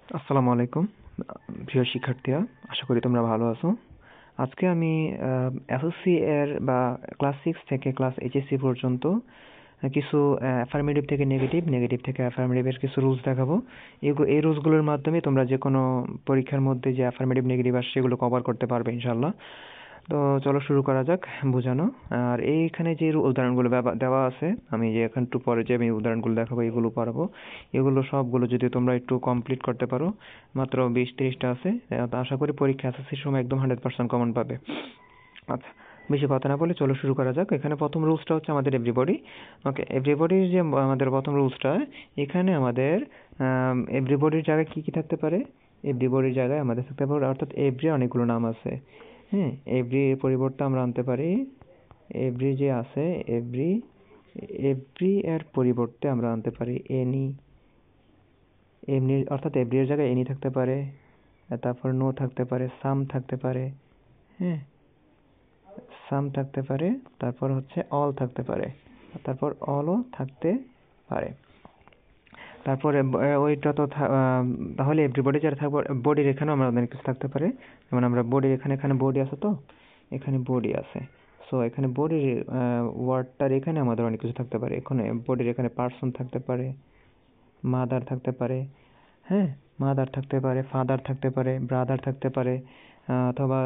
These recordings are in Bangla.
আসসালামু আলাইকুম প্রিয় শিক্ষার্থীরা, আশা করি তোমরা ভালো আছো। আজকে আমি এসএসসি এর বা ক্লাস 6 থেকে ক্লাস এইচএসসি পর্যন্ত কিছু অ্যাফার্মেটিভ থেকে নেগেটিভ, নেগেটিভ থেকে অ্যাফার্মেটিভের কিছু রুলস দেখাবো। এই রুলসগুলোর মাধ্যমে তোমরা যে কোনো পরীক্ষার মধ্যে যে অ্যাফার্মেটিভ নেগেটিভ আসে সেগুলো কভার করতে পারবে ইনশাল্লাহ। তো চলো শুরু করা যাক বোঝানো। আর এইখানে যে উদাহরণগুলো দেওয়া আছে, আমি যে একটু পরে যে আমি উদাহরণগুলো দেখাবো এগুলো পারবো, এগুলো সবগুলো যদি তোমরা একটু কমপ্লিট করতে পারো, মাত্র 20-30টা আছে, আশা করি পরীক্ষা এসএসসির সময় একদম 100% কমন পাবে। আচ্ছা, বেশি কথা না বলে চলো শুরু করা যাক। এখানে প্রথম রুলসটা হচ্ছে আমাদের এভরিবডি। ওকে, এভরিবডির যে আমাদের প্রথম রুলসটা, এখানে আমাদের এভরিবডির জায়গায় কি কি থাকতে পারে? এভরিবডির জায়গায় আমাদের থাকতে পারে, অর্থাৎ এভরি অনেকগুলো নাম আছে। হ্যাঁ, এভরি এর পরিবর্তে আমরা আনতে পারি এভরি যে আছে, এভরি এভরি এর পরিবর্তে আমরা আনতে পারি এনি। এমনি অর্থাৎ এভরি এর জায়গায় এনি থাকতে পারে, তারপর নো থাকতে পারে, সাম থাকতে পারে। হ্যাঁ, সাম থাকতে পারে, তারপর হচ্ছে অল থাকতে পারে, তারপর অলও থাকতে পারে। তারপরে ওইটা তো তাহলে এভরিবডি যারা থাকবে, বডির এখানেও আমরা অনেক কিছু থাকতে পারে। যেমন আমরা বডির এখানে বডি আছে, তো এখানে বডি আছে, সো এখানে বডির ওয়ার্ডটার এখানে আমাদের অনেক কিছু থাকতে পারে। এখানে বডির এখানে পার্সন থাকতে পারে, মাদার থাকতে পারে। হ্যাঁ, মাদার থাকতে পারে, ফাদার থাকতে পারে, ব্রাদার থাকতে পারে, অথবা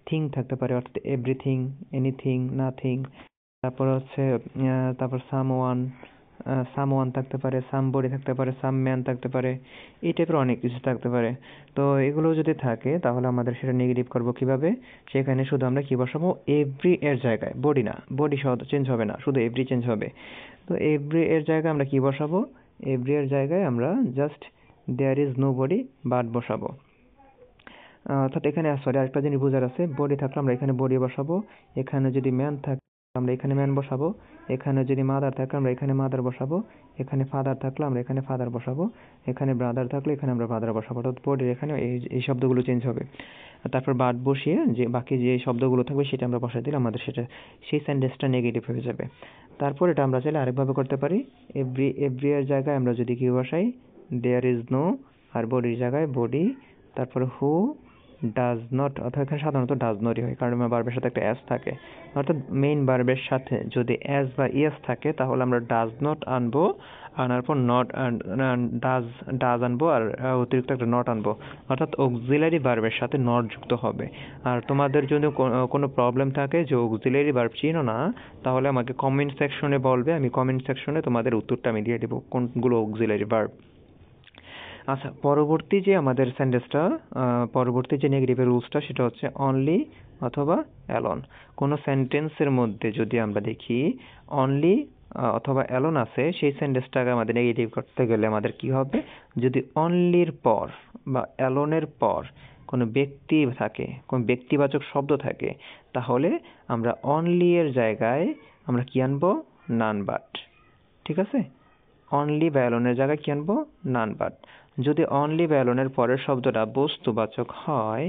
থিং থাকতে পারে, অর্থাৎ এভরিথিং, এনিথিং, নাথিং। তারপর হচ্ছে তারপর সামওয়ান থাকতে পারে, সামবডি থাকতে পারে, সাম ম্যান থাকতে পারে, এই টাইপের অনেক কিছু থাকতে পারে। তো এগুলো যদি থাকে তাহলে আমাদের সেটা নেগেটিভ করব কিভাবে? সেখানে শুধু আমরা কি বসাবো? এভরি এর জায়গায়, বডি না, বডি চেঞ্জ হবে না, শুধু এভরি চেঞ্জ হবে। তো এভরি এর জায়গায় আমরা কি বসাবো? এভরি এর জায়গায় আমরা just there is nobody but বসাবো। অর্থাৎ এখানে আরেকটা জিনিস বোঝার আছে, বডি থাকলে আমরা এখানে বডি বসাবো, এখানে যদি ম্যান থাকে আমরা এখানে ম্যান বসাবো, এখানে যদি মাদার থাকে আমরা এখানে মাদার বসাবো, এখানে ফাদার থাকলে আমরা এখানে ফাদার বসাবো, এখানে ব্রাদার থাকলে এখানে আমরা ব্রাদার বসাবো। অর্থাৎ বডির এখানে এই শব্দগুলো চেঞ্জ হবে। তারপর বাট বসিয়ে যে বাকি যে শব্দগুলো থাকবে সেটা আমরা বসাই দিলে আমাদের সেই সেন্টেন্সটা নেগেটিভ হয়ে যাবে। তারপর এটা আমরা চাইলে আরেকভাবে করতে পারি। এভরি এর জায়গায় আমরা যদি কি বসাই? দেয়ার ইজ নো, আর বডির জায়গায় বডি, তারপর হু ডাজ নট, অর্থাৎ এখানে সাধারণত ডাজ নটই হয়, কারণ ভার্বের সাথে একটা এস থাকে। অর্থাৎ মেইন ভার্বের সাথে যদি এস বা ইএস থাকে তাহলে আমরা ডাজ নট আনবো, আনার পর নট ডাজ আনবো, আর অতিরিক্ত একটা নট আনবো, অর্থাৎ অক্সিলারি ভার্বের সাথে নট যুক্ত হবে। আর তোমাদের যদি কোনো প্রবলেম থাকে যে অক্সিলারি ভার্ব চিনো না, তাহলে আমাকে কমেন্ট সেকশনে বলবে, আমি কমেন্ট সেকশনে তোমাদের উত্তরটা আমি দিয়ে দেবো কোনগুলো অক্সিলারি ভার্ব। আচ্ছা, পরবর্তী যে আমাদের সেন্টেন্সটা, পরবর্তী যে নেগেটিভের রুলসটা, সেটা হচ্ছে অনলি অথবা অ্যালোন। কোনো সেন্টেন্সের মধ্যে যদি আমরা দেখি অনলি অথবা অ্যালোন আছে, সেই সেন্টেন্সটাকে আমাদের নেগেটিভ করতে গেলে আমাদের কি হবে? যদি অনলির পর বা অ্যালোনের পর কোনো ব্যক্তি থাকে, কোনো ব্যক্তিবাচক শব্দ থাকে, তাহলে আমরা অনলি এর জায়গায় আমরা কি আনবো? None but. ঠিক আছে, অনলি বা অ্যালোনের জায়গায় কি আনবো? None but. যদি অনলি বা অ্যালোনের পরের শব্দটা বস্তুবাচক হয়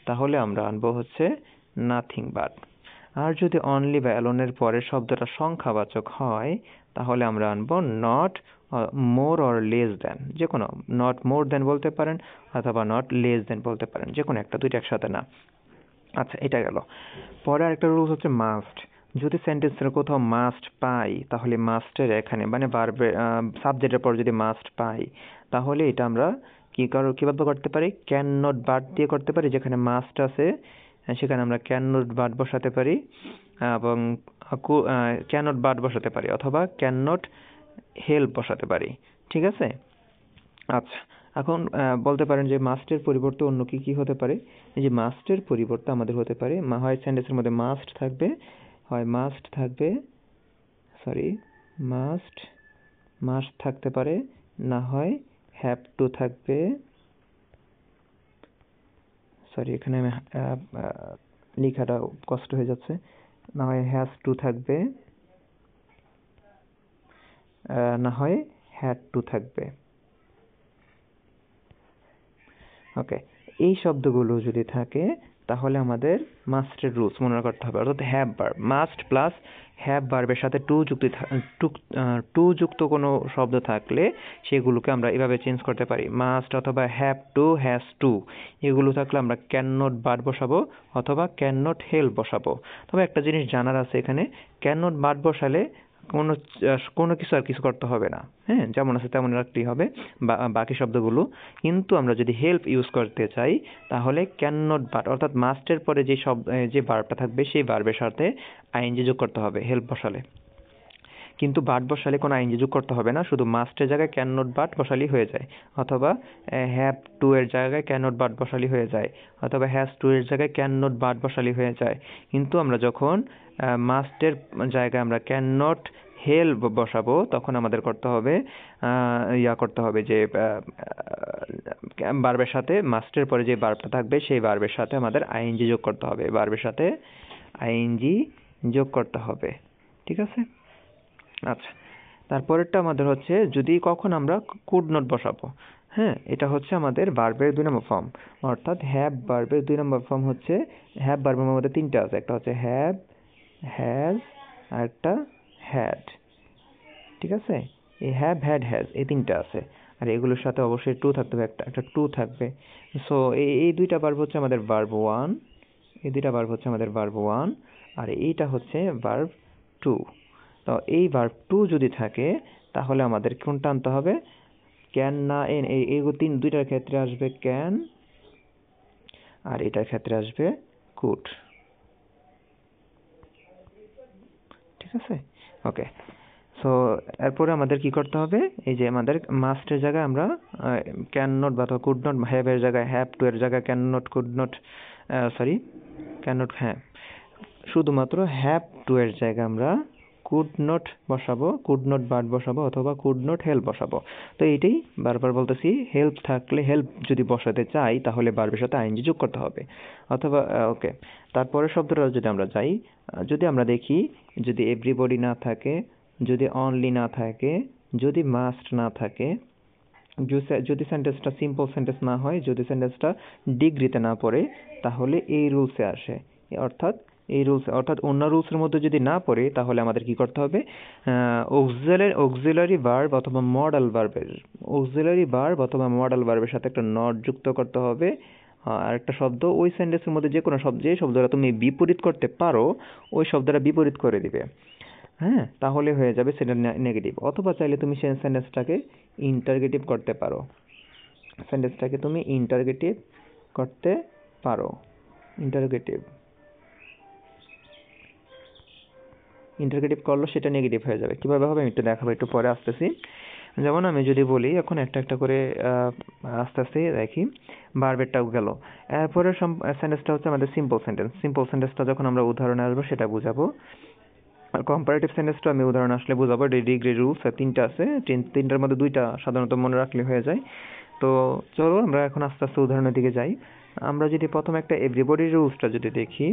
তাহলে আমরা আনবো হচ্ছে নাথিং বাট। আর যদি অনলি বা অ্যালোনের পরের শব্দটা সংখ্যাবাচক হয় তাহলে আমরা আনবো not more or less than. যে কোনো, নট মোর দ্যান বলতে পারেন অথবা নট লেস দ্যান বলতে পারেন, যে কোনো একটা, দুইটা একসাথে না। আচ্ছা, এটা গেল। পরে আরেকটা রুলস হচ্ছে মাস্ট। যদি সেন্টেন্সের কোথাও মাস্ট পাই তাহলে মাস্টের এখানে মানে ভার্বের সাবজেক্টের পর যদি মাস্ট পাই তাহলে এটা আমরা কিভাবে করতে পারি? ক্যান নট বাট দিয়ে করতে পারি। যেখানে মাস্ট আছে সেখানে আমরা ক্যান নট বাট বসাতে পারি, এবং ক্যান নট বাট বসাতে পারি, অথবা ক্যান নট হেল্প বসাতে পারি। ঠিক আছে? আচ্ছা, এখন বলতে পারেন যে মাস্টের পরিবর্তে অন্য কি কি হতে পারে? এই যে মাস্টের পরিবর্তে আমাদের হতে পারে, হয় সেন্টেন্সের মধ্যে মাস্ট থাকবে, মাস্ট মাস্ট থাকতে পারে, না হয় হ্যাভ টু থাকবে, এখানে আমি লেখাটা কষ্ট হয়ে যাচ্ছে, না হয় হ্যাজ টু থাকবে, না হয় হ্যাড টু থাকবে। ওকে, এই শব্দগুলো যদি থাকে তাহলে আমাদের মাস্টের রুলস মনে করতে হবে, অর্থাৎ have verb, must plus have ভার্বের সাথে টু যুক্ত কোনো শব্দ থাকলে সেগুলোকে আমরা এভাবে চেঞ্জ করতে পারি, মাস্ট অথবা হ্যাভ টু, হ্যাজ টু। এগুলো থাকলে আমরা ক্যান নট বাট বসাবো অথবা ক্যান নট হেল্প বসাবো। তবে একটা জিনিস জানার আছে, এখানে ক্যান নট বাট বসালে কোনো কিছু আর কিছু করতে হবে না, হ্যাঁ, যেমন আছে তেমন রাখতেই হবে বাকি শব্দগুলো। কিন্তু আমরা যদি হেল্প ইউজ করতে চাই তাহলে ক্যান নট বাট, অর্থাৎ মাস্টের পরে যে ভার্বটা থাকবে সেই ভার্বের সাথে আইএনজি যোগ করতে হবে হেল্প বসালে। কিন্তু বাট বসালে কোনো আইএনজি যোগ করতে হবে না, শুধু মাস্টের জায়গায় ক্যান নট বাট বসালেই হয়ে যায়, অথবা হ্যাভ টু এর জায়গায় ক্যান নট বাট বসালেই হয়ে যায়, অথবা হ্যাজ টু এর জায়গায় ক্যান নট বাট বসালেই হয়ে যায়। কিন্তু আমরা যখন মাস্টের জায়গায় আমরা ক্যান নট হেল্প বসাবো তখন আমাদের করতে হবে যে ভার্বের সাথে মাস্টের পরে যে ভার্বটা থাকবে সেই ভার্বের সাথে আমাদের আইএনজি যোগ করতে হবে, ভার্বের সাথে আইএনজি যোগ করতে হবে। ঠিক আছে? আচ্ছা, তারপরেরটা আমাদের হচ্ছে যদি কখন আমরা কুড নট বসাবো। হ্যাঁ, এটা হচ্ছে আমাদের ভার্বের 2 নম্বর ফর্ম, অর্থাৎ হ্যাভ ভার্বের 2 নম্বর ফর্ম হচ্ছে, হ্যাভ ভার্বের মধ্যে 3টা আছে, একটা হচ্ছে হ্যাভ, হ্যাজ আর একটা হ্যাড। ঠিক আছে? এই হ্যাভ, হ্যাড, হ্যাজ এই 3টা আছে, আর এগুলোর সাথে অবশ্যই টু থাকতে হবে, একটা টু থাকবে। সো এই 2টা ভার্ব হচ্ছে আমাদের ভার্ব 1, এই 2টা ভার্ব হচ্ছে আমাদের ভার্ব 1, আর এইটা হচ্ছে ভার্ব 2। তো এই ভার্ব 2 যদি থাকে তাহলে আমাদের কোনটা আনতে হবে? ক্যান না এই 2টার ক্ষেত্রে আসবে ক্যান, আর এটার ক্ষেত্রে আসবে কুড। ঠিক আছে? ওকে। সো এরপরে আমাদের কি করতে হবে? এই যে আমাদের মাস্টের জায়গায় আমরা ক্যান নট বা কুড নট, হ্যাভ এর জায়গায় হ্যাভ, টু এর জায়গায় can not, could not, can not, হ্যাঁ, শুধুমাত্র হ্যাভ টু এর জায়গায় আমরা কুড নট বসাবো, কুড নট বাট বসাবো অথবা কুড নট হেল্প বসাবো। তো এইটাই বারবার বলতেছি, হেল্প থাকলে, হেল্প যদি বসাতে চাই তাহলে ভার্বের সাথে আইএনজি যোগ করতে হবে, অথবা ওকে। তারপরে শব্দটা যদি আমরা যাই, যদি আমরা দেখি, যদি এভরিবডি না থাকে, যদি অনলি না থাকে, যদি মাস্ট না থাকে, যদি সেন্টেন্সটা সিম্পল সেন্টেন্স না হয়, যদি সেন্টেন্সটা ডিগ্রিতে না পড়ে, তাহলে এই রুলসে আসে। অর্থাৎ অন্য রুলসের মধ্যে যদি না পড়ে তাহলে আমাদের কি করতে হবে? অক্সিলারি ভার্ব অথবা মডাল ভার্বের সাথে একটা নট যুক্ত করতে হবে। আর একটা শব্দ ওই সেন্টেন্সের মধ্যে যে শব্দটা তুমি বিপরীত করতে পারো ওই শব্দটা বিপরীত করে দিবে। হ্যাঁ, তাহলে হয়ে যাবে সেটা নেগেটিভ। অথবা চাইলে তুমি সেই সেন্টেন্সটাকে ইন্টারগেটিভ করতে পারো, ইন্টারগেটিভ করলে সেটা নেগেটিভ হয়ে যাবে। কিভাবে হবে আমি একটু দেখাবো, একটু পরে আসতেছি। যেমন আমি যদি বলি এখন একটা করে আস্তে আস্তে দেখি, ভার্বেরটাও গেল। এরপরে সেন্টেন্সটা হচ্ছে আমাদের সিম্পল সেন্টেন্সটা যখন আমরা উদাহরণে আসবো সেটা বুঝাবো। আর কম্পারেটিভ সেন্টেন্সটা আমি উদাহরণ আসলে বুঝাবো। ডিগ্রি রুলস 3টা আছে, 3টার মধ্যে 2টা সাধারণত মনে রাখলে হয়ে যায়। তো চলো আমরা এখন আস্তে আস্তে উদাহরণের দিকে যাই। আমরা যদি প্রথম একটা এভরিবডি রুলসটা যদি দেখি,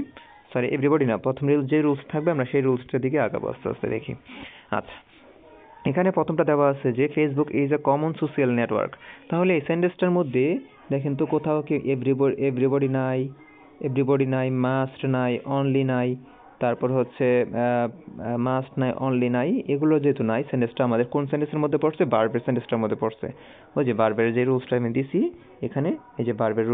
এভরিবডি না, প্রথম যে রুলস থাকবে আমরা সেই রুলসটার দিকে আগাবো আস্তে আস্তে দেখি। আচ্ছা, এখানে প্রথমটা দেওয়া আছে যে Facebook is a common social network. তাহলে এই সেন্টেন্সটার মধ্যে দেখেন তো কোথাও কি এভরিবডি নাই, মাস্ট নাই, অনলি নাই, তারপর হচ্ছে মাস্ট নাই, অনলি নাই, এগুলো যেহেতু নাই, সেন্টেন্সটা আমাদের কোন সেন্টেন্সের মধ্যে পড়ছে? ভার্বের সেন্টেন্সটার মধ্যে পড়ছে। ওই যে ভার্বের যে রুলসটা আমি দিছি এখানে, এই যে ভার্বের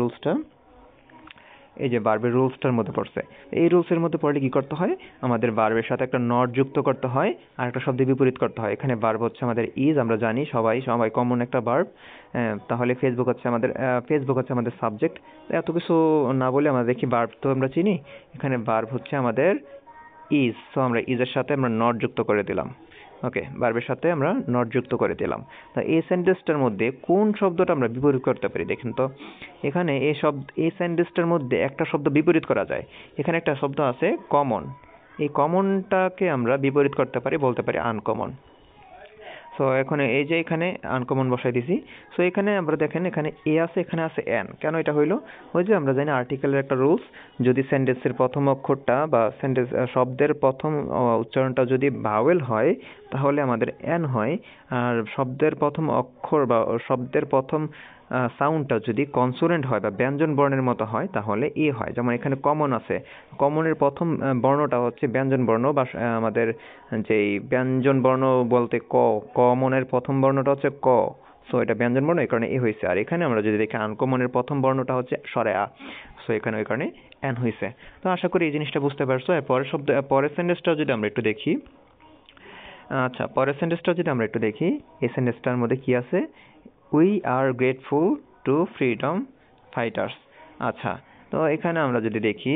রুলসটার মধ্যে পড়ছে। এই রুলসের মধ্যে পড়লে কি করতে হয়? আমাদের ভার্বের সাথে একটা নট যুক্ত করতে হয় আর একটা শব্দ বিপরীত করতে হয়। এখানে ভার্ব হচ্ছে আমাদের ইজ, আমরা জানি সবাই কমন একটা ভার্ব। তাহলে ফেসবুক হচ্ছে আমাদের সাবজেক্ট। এত কিছু না বলে আমরা দেখি ভার্ব তো আমরা চিনি, এখানে ভার্ব হচ্ছে আমাদের ইজ। সো আমরা ইজের সাথে আমরা নট যুক্ত করে দিলাম। ওকে, ভার্বের সাথে আমরা নট যুক্ত করে দিলাম। তা এই সেন্টেন্সটার মধ্যে কোন শব্দটা আমরা বিপরীত করতে পারি দেখেন তো। এখানে এই সেন্টেন্সটার মধ্যে একটা শব্দ বিপরীত করা যায়। এখানে একটা শব্দ আছে কমন, এই কমনটাকে আমরা বিপরীত করতে পারি, বলতে পারি আনকমন। সো এখন এই যে এখানে আনকমন বসাই দিছি। সো এখানে আমরা দেখেন এখানে এ আছে, এখানে আছে এন। কেন এটা হইলো? ওই যে আমরা জানি আর্টিকেলের একটা রুলস, যদি সেন্টেন্সের প্রথম অক্ষরটা বা শব্দের প্রথম উচ্চারণটা যদি ভাওয়েল হয় তাহলে আমাদের এন হয়, আর শব্দের প্রথম অক্ষর বা শব্দের প্রথম সাউন্ডটা যদি কনসোনেন্ট হয় বা ব্যঞ্জন বর্ণের মতো হয় তাহলে এ হয়। যেমন এখানে কমন আছে, কমনের প্রথম বর্ণটা হচ্ছে ব্যঞ্জন বর্ণ বা আমাদের যেই ব্যঞ্জন বর্ণ বলতে কমনের প্রথম বর্ণটা হচ্ছে ক, সো এটা ব্যঞ্জন বর্ণ, এই কারণে এ হয়েছে। আর এখানে আমরা যদি দেখি আনকমনের প্রথম বর্ণটা হচ্ছে স্বরে আ, সো এখানে ওই কারণে এন হয়েছে। তো আশা করি এই জিনিসটা বুঝতে পারছো। আর পরের সেন্টেন্সটা যদি আমরা একটু দেখি, আচ্ছা পরের সেন্টেন্সটা যদি আমরা একটু দেখি, এই সেন্টেন্সটার মধ্যে কি আছে, we are grateful to freedom fighters. আচ্ছা, তো এখানে আমরা যদি দেখি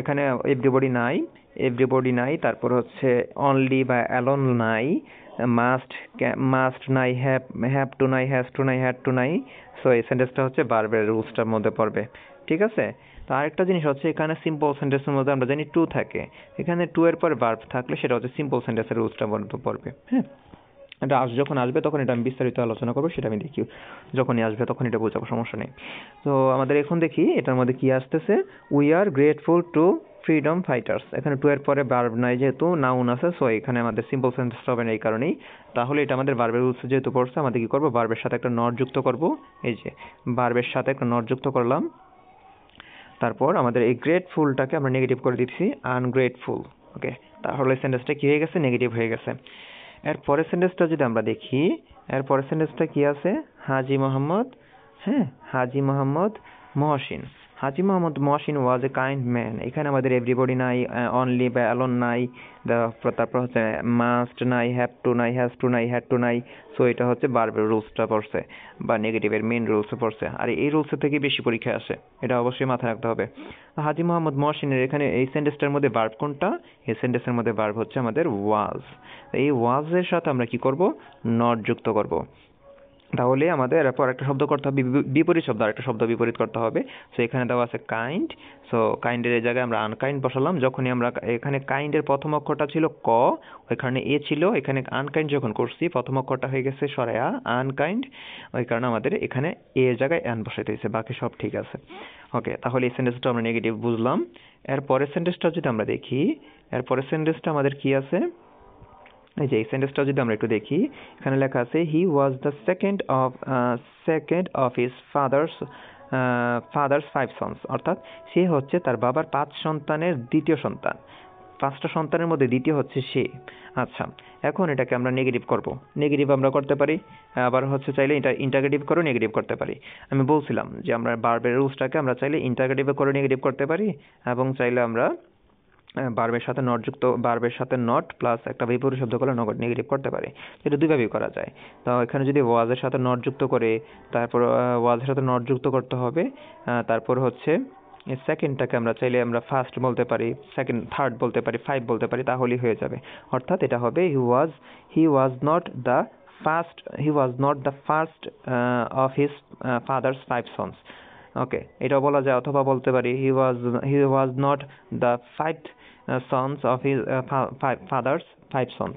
এখানে এভরিবডি নাই, তারপর হচ্ছে অনলি বা অ্যালোন নাই, মাস্ট নাই, হ্যাভ টু নাই, হ্যাজ টু নাই, হ্যাড টু নাই। সো এই সেন্টেন্সটা হচ্ছে ভার্বের রুলসটার মধ্যে পড়বে, ঠিক আছে। তো আরেকটা জিনিস হচ্ছে এখানে সিম্পল সেন্টেন্সের মধ্যে আমরা জানি টু থাকে, এখানে টু এর পরে ভার্ব থাকলে সেটা হচ্ছে সিম্পল সেন্টেন্সের রুলসটার মধ্যে পড়বে। হ্যাঁ, এটা যখন আসবে তখন এটা আমি বিস্তারিত আলোচনা করবো, সেটা আমি দেখি যখনই আসবে তখন এটা বোঝাবো, সমস্যা নেই। তো আমাদের এখন দেখি এটার মধ্যে কি আসতেছে, we are grateful to freedom fighters. এখানে টু এর পরে ভার্ব নাই, যেহেতু নাউন আছে, সো এখানে আমাদের সিম্পল সেন্টেন্স হবে না এই কারণেই। তাহলে এটা আমাদের ভার্বের রুলসে যেহেতু পড়ছে, আমাদের কি করবো, ভার্বের সাথে একটা নট যুক্ত করব। এই যে ভার্বের সাথে একটা নট যুক্ত করলাম, তারপর আমাদের এই গ্রেটফুলটাকে আমরা নেগেটিভ করে দিচ্ছি আনগ্রেটফুল। ওকে, তাহলে সেন্টেন্সটা কি হয়ে গেছে, নেগেটিভ হয়ে গেছে। এর পরের সেন্টেন্সটা যদি আমরা দেখি, এর পরের সেন্টেন্সটা কি আছে, হাজি মোহাম্মদ, হ্যাঁ হাজি মোহাম্মদ মহসিন। হাজি মোহাম্মদ মহসিন ওয়াজ এ কাইন্ড ম্যান। এখানে আমাদের এভরিবডি নাই, অনলি বা অ্যালোন নাই, তারপর হচ্ছে মাস্ট নাই, হ্যাভ টু নাই, হ্যাজ টু নাই, হ্যাড টু নাই। সো এটা হচ্ছে ভার্বের রুলসটা পড়ছে বা নেগেটিভের মেইন রুলসে পড়ছে, আর এই রুলসের থেকে বেশি পরীক্ষা আসে, এটা অবশ্যই মাথায় রাখতে হবে। হাজি মোহাম্মদ মহসিনের এখানে এই সেন্টেন্সটার মধ্যে ভার্ব কোনটা, এই সেন্টেন্সের মধ্যে ভার্ব হচ্ছে আমাদের ওয়াজ। এই ওয়াজের সাথে আমরা কি করব, নট যুক্ত করব। তাহলে আমাদের এরপর একটা শব্দ করতে হবে, বিপরীত শব্দ, আরেকটা শব্দ বিপরীত করতে হবে। সো এখানে দেওয়া আছে কাইন্ড, সো কাইন্ডের এই জায়গায় আমরা আনকাইন্ড বসালাম। যখনই আমরা এখানে কাইন্ডের প্রথম অক্ষরটা ছিল ক, ওইখানে এ ছিল, এখানে আনকাইন্ড যখন করছি প্রথম অক্ষরটা হয়ে গেছে সরে আ, আনকাইন্ড, ওই কারণে আমাদের এখানে এ জায়গায় অ্যান বসাইতে হয়েছে, বাকি সব ঠিক আছে। ওকে, তাহলে এই সেন্টেন্সটা আমরা নেগেটিভ বুঝলাম। এর পরের সেন্টেন্সটা যদি আমরা দেখি, এর পরের সেন্টেন্সটা আমাদের কি আছে, এই যে এই সেন্টেন্সটা যদি আমরা একটু দেখি, এখানে লেখা আছে he was the second of his father's 5 sons. অর্থাৎ সে হচ্ছে তার বাবার 5 সন্তানের দ্বিতীয় সন্তান, 5টা সন্তানের মধ্যে দ্বিতীয় হচ্ছে সে। আচ্ছা, এখন এটাকে আমরা নেগেটিভ করব, নেগেটিভ আমরা করতে পারি, আবার হচ্ছে চাইলে এটা ইন্টারগেটিভ করে নেগেটিভ করতে পারি। আমি বলছিলাম যে আমরা ভার্বের রুলসটাকে আমরা চাইলে ইন্টারগেটিভে করে নেগেটিভ করতে পারি, এবং চাইলে আমরা ভার্বের সাথে নট প্লাস একটা বিপরীত শব্দ করলে নেগেটিভ করতে পারে, এটা দুইভাবেই করা যায়। তো এখানে যদি ওয়াজের সাথে নট যুক্ত করে, তারপর ওয়াজের সাথে নট যুক্ত করতে হবে, তারপর হচ্ছে সেকেন্ডটাকে আমরা চাইলে আমরা ফার্স্ট বলতে পারি, সেকেন্ড থার্ড বলতে পারি, 5 বলতে পারি, তাহলেই হয়ে যাবে। অর্থাৎ এটা হবে he was not the first of his father's 5 sons. Okay, এটাও বলা যায়, অথবা বলতে পারি he was not the 5 sons of his father's 5 sons.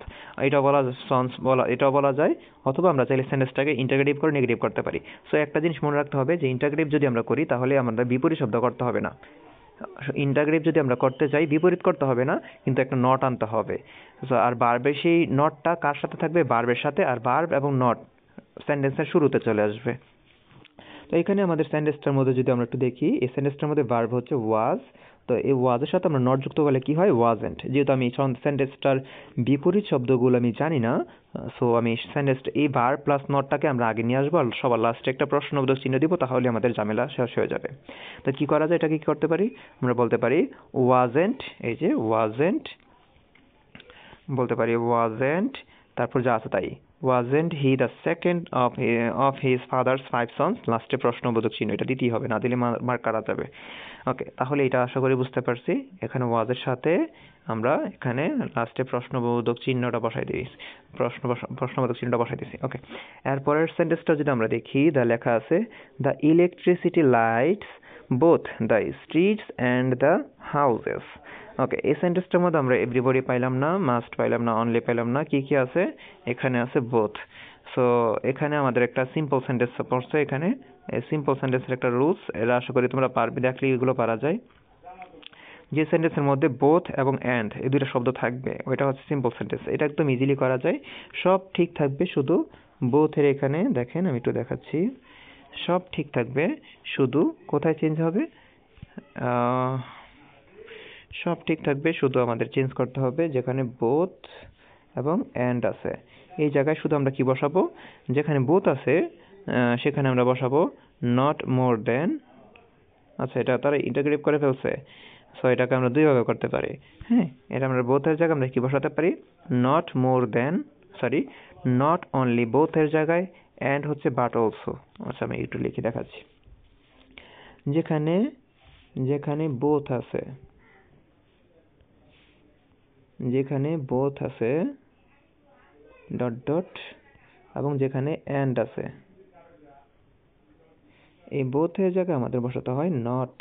এটাও বলা যায়, অথবা আমরা চাইলে সেন্টেন্সটাকে ইন্টারগেটিভ করে নেগেটিভ করতে পারি। সো একটা জিনিস মনে রাখতে হবে যে ইন্টারগেটিভ যদি আমরা করি তাহলে আমাদের বিপরীত শব্দ করতে হবে না। ইন্টারগেটিভ যদি আমরা করতে চাই বিপরীত করতে হবে না, কিন্তু একটা নট আনতে হবে। সো আর ভার্বের সেই নটটা কার সাথে থাকবে, ভার্বের সাথে, আর ভার্ব এবং নট সেন্টেন্সের শুরুতে চলে আসবে। তো এখানে আমাদের সেন্টেন্সটার মধ্যে যদি আমরা একটু দেখি, এই সেন্টেন্সটার মধ্যে ভার্ব হচ্ছে ওয়াজ। তো এই ওয়াজের সাথে আমরা নট যুক্ত করলে কি হয়, ওয়াজেন্ট। যেহেতু আমি সেন্টেন্সটার বিপরীত শব্দগুলো আমি জানি না, সো আমি সেন্টেন্সটা এই ভার্ব প্লাস নটটাকে আমরা আগে নিয়ে আসবো, আর সবার লাস্টে একটা প্রশ্নবোধক চিহ্ন দিব, তাহলে আমাদের ঝামেলা শেষ হয়ে যাবে। তো কি করা যায়, এটাকে কি করতে পারি, আমরা বলতে পারি ওয়াজেন্ট, এই যে ওয়াজেন্ট বলতে পারি, ওয়াজেন্ট, তারপর যা আছে তাই, wasn't he the second of his father's 5 sons, লাস্টে প্রশ্নবোধক চিহ্ন, এটা দিতেই হবে, না দিলে মার্ক কাটা যাবে। ওকে, তাহলে এটা আশা করি বুঝতে পারছি। এখানে ওয়াজের সাথে আমরা এখানে লাস্টে প্রশ্নবোধক চিহ্নটা বসাই দিয়েছি, প্রশ্নবোধক চিহ্নটা বসাই দিয়েছি। ওকে, এরপরের সেন্টেন্সটা যদি আমরা দেখি, দ্য লেখা আছে the electricity lights both the streets and the houses. Okay, এই সেন্টেন্সটার মধ্যে আমরা এভরিবডি পাইলাম না, মাস্ট পাইলাম না, অনলি পাইলাম না, কি কি আছে, এখানে আছে বোথ। সো এখানে আমাদের একটা সিম্পল সেন্টেন্স পড়ছে, এখানে সিম্পল সেন্টেন্সের একটা রুলস, এটা আশা করি তোমরা পারবে, দেখলে এগুলো পারা যায়। যে সেন্টেন্সের মধ্যে বোথ এবং অ্যান্ড এই দুইটা শব্দ থাকবে ওইটা হচ্ছে সিম্পল সেন্টেন্স, এটা একদম ইজিলি করা যায়, সব ঠিক থাকবে, শুধু বোথের এখানে দেখেন, আমি একটু দেখাচ্ছি, সব ঠিক থাকবে, শুধু কোথায় চেঞ্জ হবে? সব ঠিক থাকবে, শুধু আমাদের চেঞ্জ করতে হবে যেখানে বোথ এবং অ্যান্ড আছে এই জায়গায় শুধু আমরা কি বসাবো? যেখানে বোথ আছে সেখানে আমরা বসাবো নট মোর দেন। আচ্ছা, এটা তারা ইন্টাগ্রেট করে ফেলছে, সো এটাকে আমরা দুইভাবে করতে পারি। হ্যাঁ, এটা আমরা বোথের জায়গায় আমরা কি বসাতে পারি? Not more than, sorry, not only, বোথের জায়গায় অ্যান্ড হচ্ছে বাট অলসো। আচ্ছা, আমি একটু লিখে দেখাচ্ছি। যেখানে যেখানে বোথ আছে, যেখানে বোথ আছে ডট ডট, এবং যেখানে অ্যান্ড আছে, এই বোথের জায়গায় আমাদের বসাতে হয় নট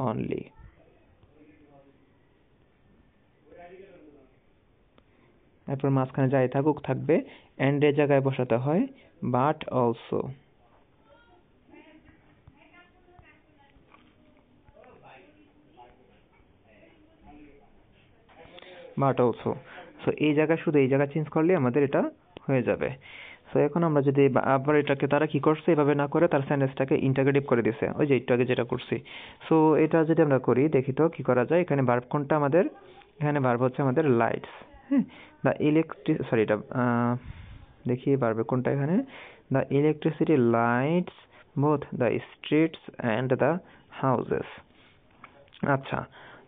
অনলি। এরপর মাঝখানে যাই থাকুক থাকবে, অ্যান্ড এর জায়গায় বসাতে হয় but also. But also, so এই জায়গায় শুধু এই জায়গা চেঞ্জ করলে আমাদের এটা হয়ে যাবে। সো এখন আমরা যদি আবার এটাকে তারা কি করছে, এভাবে না করে তার সেন্টেন্সটাকে ইন্টাগ্রেটিভ করে দিছে, ওই যে একটু আগে যেটা করছি। সো এটা যদি আমরা করি, দেখি তো কি করা যায়। এখানে ভার্ব কোনটা আমাদের? এখানে ভার্ব হচ্ছে আমাদের লাইটস। হ্যাঁ, দ্য ইলেকট্রিক, সরি, এটা দেখি ভার্ব কোনটা এখানে। The electricity lights both the streets and the houses. আচ্ছা,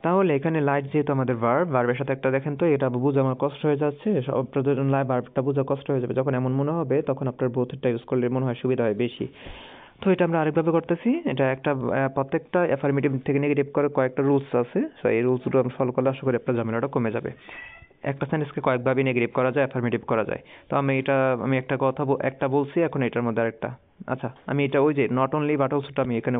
তাহলে এখানে লাইট যেহেতু আমাদের ভার্বের সাথে একটা, দেখেন তো এটা বোঝা আমার কষ্ট হয়ে যাচ্ছে, সব ভার্বটা বোঝা কষ্ট হয়ে যাবে। যখন এমন মনে হবে তখন আপনার বোথটা ইউজ করলে মনে হয় সুবিধা হয় বেশি। তো এটা আমরা আরেকভাবে করতেছি। এটা একটা প্রত্যেকটা অ্যাফার্মেটিভ থেকে নেগেটিভ করে কয়েকটা রুলস আছে, সো এই রুলসগুলো আমি ফলো করলে আশা করি আপনার ঝামেলাটা কমে যাবে। একটা সেন্টেন্সকে কয়েকভাবে নেগেটিভ করা যায়, অ্যাফার্মেটিভ করা যায়। তো আমি একটা কথা একটা বলছি, এখন এটার মধ্যে আরেকটা। আচ্ছা, আমি এটা ওই যে নট অনলি বাট অলসোটা আমি এখানে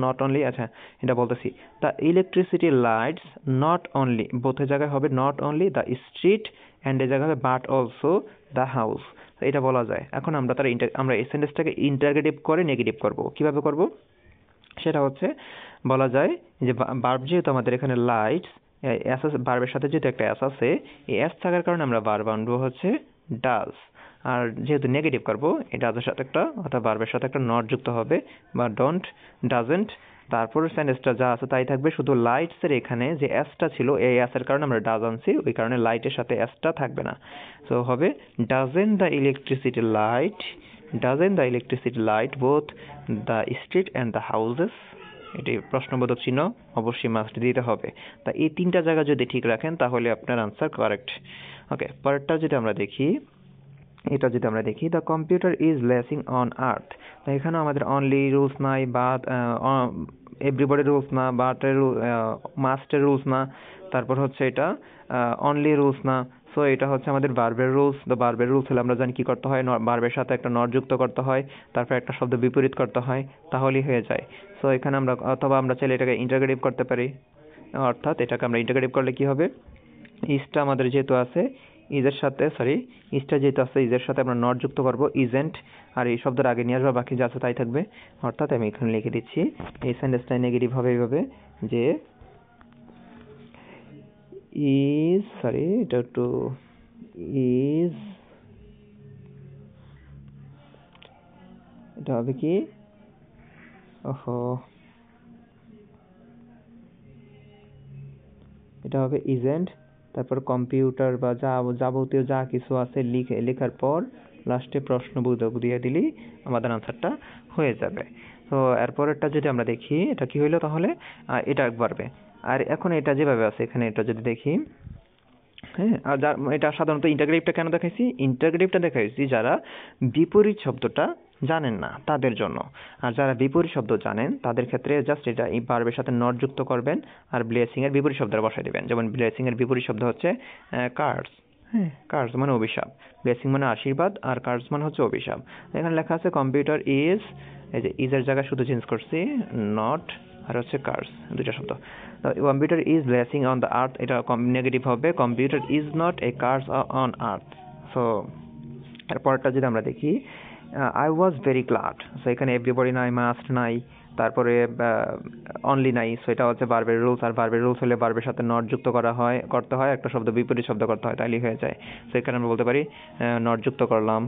নট অনলি, আচ্ছা এটা বলতেছি। The electricity lights not only, বোথের জায়গায় হবে not only the street, and এর জায়গায় হবে বাট অলসো দ্য হাউস। এটা বলা যায়। এখন আমরা এই সেন্টেন্সটাকে ইন্টারগেটিভ করে নেগেটিভ করব। কিভাবে করব? সেটা হচ্ছে, বলা যায় যে ভার্ব যেহেতু আমাদের এখানে লাইটস, এস আছে, ভার্বের সাথে যেহেতু একটা এস আছে, এই এস থাকার কারণে আমরা ভার্ব আনবো হচ্ছে ডাজ। আর যেহেতু নেগেটিভ করবো, এই ডাজের সাথে একটা, অর্থাৎ ভার্বের সাথে একটা নট যুক্ত হবে, বা ডোন্ট, ডাজেন্ট। তারপর সেন্টেন্সটা যা আছে তাই থাকবে, শুধু লাইটস এর এখানে যে এসটা ছিল, এই এস এর কারণে আমরা ডাজ আনছি, ওই কারণে লাইটের সাথে এসটা থাকবে না। সো হবে doesn't the electricity light, doesn't the electricity light both the street and the houses. এটি প্রশ্নবোধক চিহ্ন অবশ্যই মাস্ট দিতে হবে। তা এই তিনটা জায়গা যদি ঠিক রাখেন তাহলে আপনার আনসার কারেক্ট। ওকে, পরেরটা যদি আমরা দেখি, এটা যদি আমরা দেখি, the computer is লেসিং on earth. তো এখানে আমাদের অনলি রুলস নাই, বা এভরিবডি রুলস না, বাটের মাস্টের রুলস না, তারপর হচ্ছে এটা অনলি রুলস না। সো এটা হচ্ছে আমাদের ভার্বের রুলস। তো ভার্বের রুলস হলে আমরা জানি কি করতে হয়, ভার্বের সাথে একটা নট যুক্ত করতে হয়, তারপর একটা শব্দ বিপরীত করতে হয়, তাহলেই হয়ে যায়। সো এখানে আমরা, অথবা আমরা চাইলে এটাকে ইন্টারগ্রেটিভ করতে পারি, অর্থাৎ এটাকে আমরা ইন্টারগ্রেটিভ করলে কি হবে, ইজটা আমাদের যেহেতু আছে, ইজের সাথে, সরি, ইজটা যেহেতু আছে, ইজের সাথে আমরা নট যুক্ত করবো, ইজেন্ট, আর এই শব্দের আগে নিয়ে আসবো, বাকি যা আছে তাই থাকবে। অর্থাৎ আমি এখানে লিখে দিচ্ছি, এই সেন্টেন্সটা নেগেটিভ হবে এইভাবে যে ইজ, সরি, এটা একটু, ইজ, এটা হবে কি, ওহো, এটা হবে ইজেন্ট, তারপর কম্পিউটার বা যাবতীয় যা কিছু আছে লেখার পর লাস্টে প্রশ্নবোধক দিয়ে দিলেই আমাদের আনসারটা হয়ে যাবে। তো এরপরেরটা যদি আমরা দেখি, এটা কি হইলো তাহলে, এটা পারবে। আর এখন এটা যেভাবে আছে এখানে, এটা যদি দেখি, হ্যাঁ, আর এটা সাধারণত ইন্টারগ্রেটিভটা কেন দেখাইছি? ইন্টারগ্রেটিভটা দেখাইছি যারা বিপরীত শব্দটা জানেন না তাদের জন্য। আর যারা বিপরীত শব্দ জানেন তাদের ক্ষেত্রে জাস্ট এটা এই ভার্বের সাথে নট যুক্ত করবেন আর ব্লেসিং এর বিপরীত শব্দটা বসাই দিবেন। যেমন ব্লেসিং এর বিপরীত শব্দ হচ্ছে কার্স। হ্যাঁ, কার্স মানে অভিশাপ, ব্লেসিং মানে আশীর্বাদ, আর কার্স মানে হচ্ছে অভিশাপ। এখানে লেখা আছে কম্পিউটার ইজ, এই যে ইজের জায়গায় শুধু চেঞ্জ করছি, নট আর হচ্ছে কার্স, দুইটা শব্দ। Computer is blessing on the earth, এটা নেগেটিভ হবে, computer is not a curse on earth. So এরপরটা যদি আমরা দেখি, I was very glad. So এখানে এভরিবডি নাই, মাস্ট নাই, তারপরে অনলি নাই। সো এটা হচ্ছে ভার্বের রুলস, আর ভার্বের রুলস হলে ভার্বের সাথে নট যুক্ত করতে হয়, একটা শব্দ বিপরীত শব্দ করতে হয়, তাইলেই হয়ে যায়। সো এখানে আমরা বলতে পারি নট যুক্ত করলাম,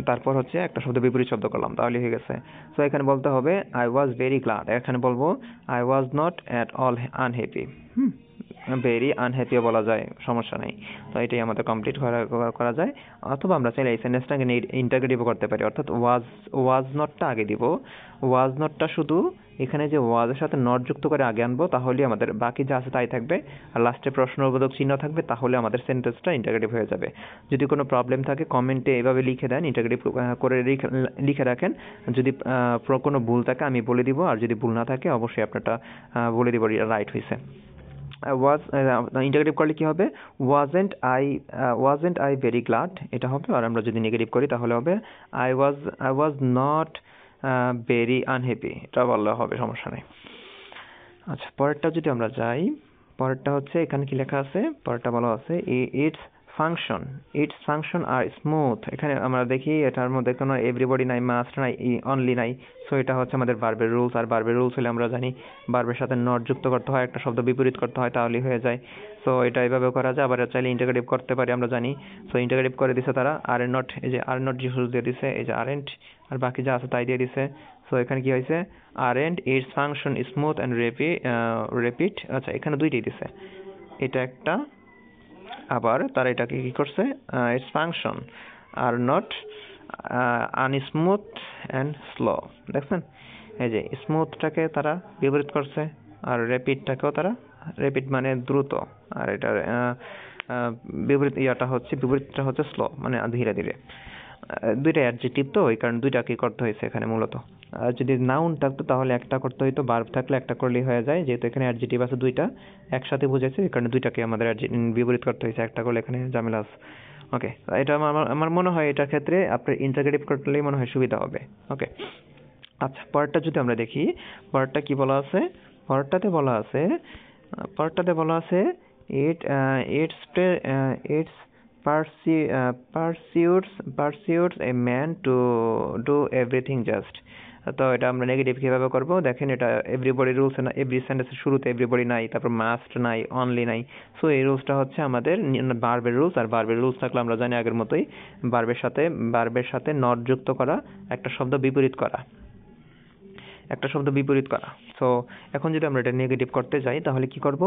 তারপর হচ্ছে একটা শব্দ বিপরীত শব্দ করলাম, তাহলে হয়ে গেছে। সো এখানে বলতে হবে আই ওয়াজ ভেরি গ্ল্যাড, এখানে বলবো I was not at all unhappy. Very আনহ্যাপিও বলা যায়, সমস্যা নেই। তো এটাই আমাদের কমপ্লিট করা যায়। অথবা আমরা চাইলে এই সেন্টেন্সটাকে ইন্টারগ্রেটিভও করতে পারি, অর্থাৎ ওয়াজ নটটা আগে দিব। ওয়াজ নটটা শুধু এখানে যে ওয়াজের সাথে নট যুক্ত করে আগে আনবো, তাহলে আমাদের বাকি যা আছে তাই থাকবে, আর লাস্টে প্রশ্নবোধক চিহ্ন থাকবে, তাহলে আমাদের সেন্টেন্সটা ইন্টারগ্রেটিভ হয়ে যাবে। যদি কোনো প্রবলেম থাকে কমেন্টে এভাবে লিখে দেন, ইন্টারগ্রেটিভ করে লিখে রাখেন। যদি কোনো ভুল থাকে আমি বলে দিব, আর যদি ভুল না থাকে অবশ্যই আপনারটা বলে দিব রাইট হয়েছে। ইন্টারগ্রেটিভ করলে কি হবে, ওয়াজেন্ট আই ভেরি গ্ল্যাড, এটা হবে। আর আমরা যদি নেগেটিভ করি তাহলে হবে I was not very unhappy, এটা বললে হবে, সমস্যা নেই। আচ্ছা, পরেরটা যদি আমরা যাই, পরেরটা হচ্ছে এখানে কি লেখা আছে, পরেরটা বলা আছে ইটস ফাংশন আর স্মুথ। এখানে আমরা দেখি এটার মধ্যে কোনো এভরিবডি নাই, মাস্ট নাই, অনলি নাই। সো এটা হচ্ছে আমাদের ভার্বের রুলস, আর ভার্বের রুলস হলে আমরা জানি ভার্বের সাথে নট যুক্ত করতে হয়, একটা শব্দ বিপরীত করতে হয়, তাহলেই হয়ে যায়। সো এটা এইভাবে করা যায়, আবার চাইলে ইন্টারগ্রেটিভ করতে পারি, আমরা জানি। সো ইন্টারগ্রেটিভ করে দিছে তারা, আর নট, এই যে আর নট শুরু দিয়ে দিছে, এই যে আরেন্ট, আর বাকি যা আছে তাই দিয়ে দিছে। সো এখানে কি হয়েছে, aren't it's function smooth and repeat. আচ্ছা, এখানে দুইটাই দিছে, এটা একটা, আবার তারা এটাকে কি করছে, its function are not unsmooth and slow. দেখছেন, এই যে স্মুথটাকে তারা বিপরীত করছে, আর র্যাপিডটাকেও তারা, র্যাপিড মানে দ্রুত, আর এটার বিপরীতটা হচ্ছে স্লো, মানে ধীরে ধীরে। দুইটা অ্যাডজেক্টিভ তো, এই কারণে দুইটাকে করতে হয়েছে এখানে মূলত। আর যদি নাউন থাকতো তাহলে একটা করতে হইতো, ভার্ব থাকলে একটা করলেই হয়ে যায়। যেহেতু এখানে অ্যাডজেক্টিভ আছে দুইটা একসাথে বুঝাইছে, এই কারণে দুইটাকে আমাদের বিপরীত করতে হয়েছে, একটা করলে এখানে ঝামেলা আছে। ওকে, এটা আমার মনে হয় এটার ক্ষেত্রে আপনার ইন্টারগ্রেটিভ করলেই মনে হয় সুবিধা হবে। ওকে, আচ্ছা, পরেরটা যদি আমরা দেখি, পরেরটা কি বলা আছে, পরেরটাতে বলা আছে it's pursues a man to do everything just। তো এটা আমরা নেগেটিভ কিভাবে করব, দেখেন এটা এভরিবডি রুলস না, এভরি সেন্টেন্সের শুরুতে এভরিবডি নাই, তারপর মাস্ট নাই, অনলি নাই। সো এই রুলসটা হচ্ছে আমাদের ভার্বের রুলস, আর ভার্বের রুলস থাকলে আমরা জানি আগের মতোই ভার্বের সাথে নট যুক্ত করা, একটা শব্দ বিপরীত করা। সো এখন যদি আমরা এটা নেগেটিভ করতে যাই তাহলে কি করব,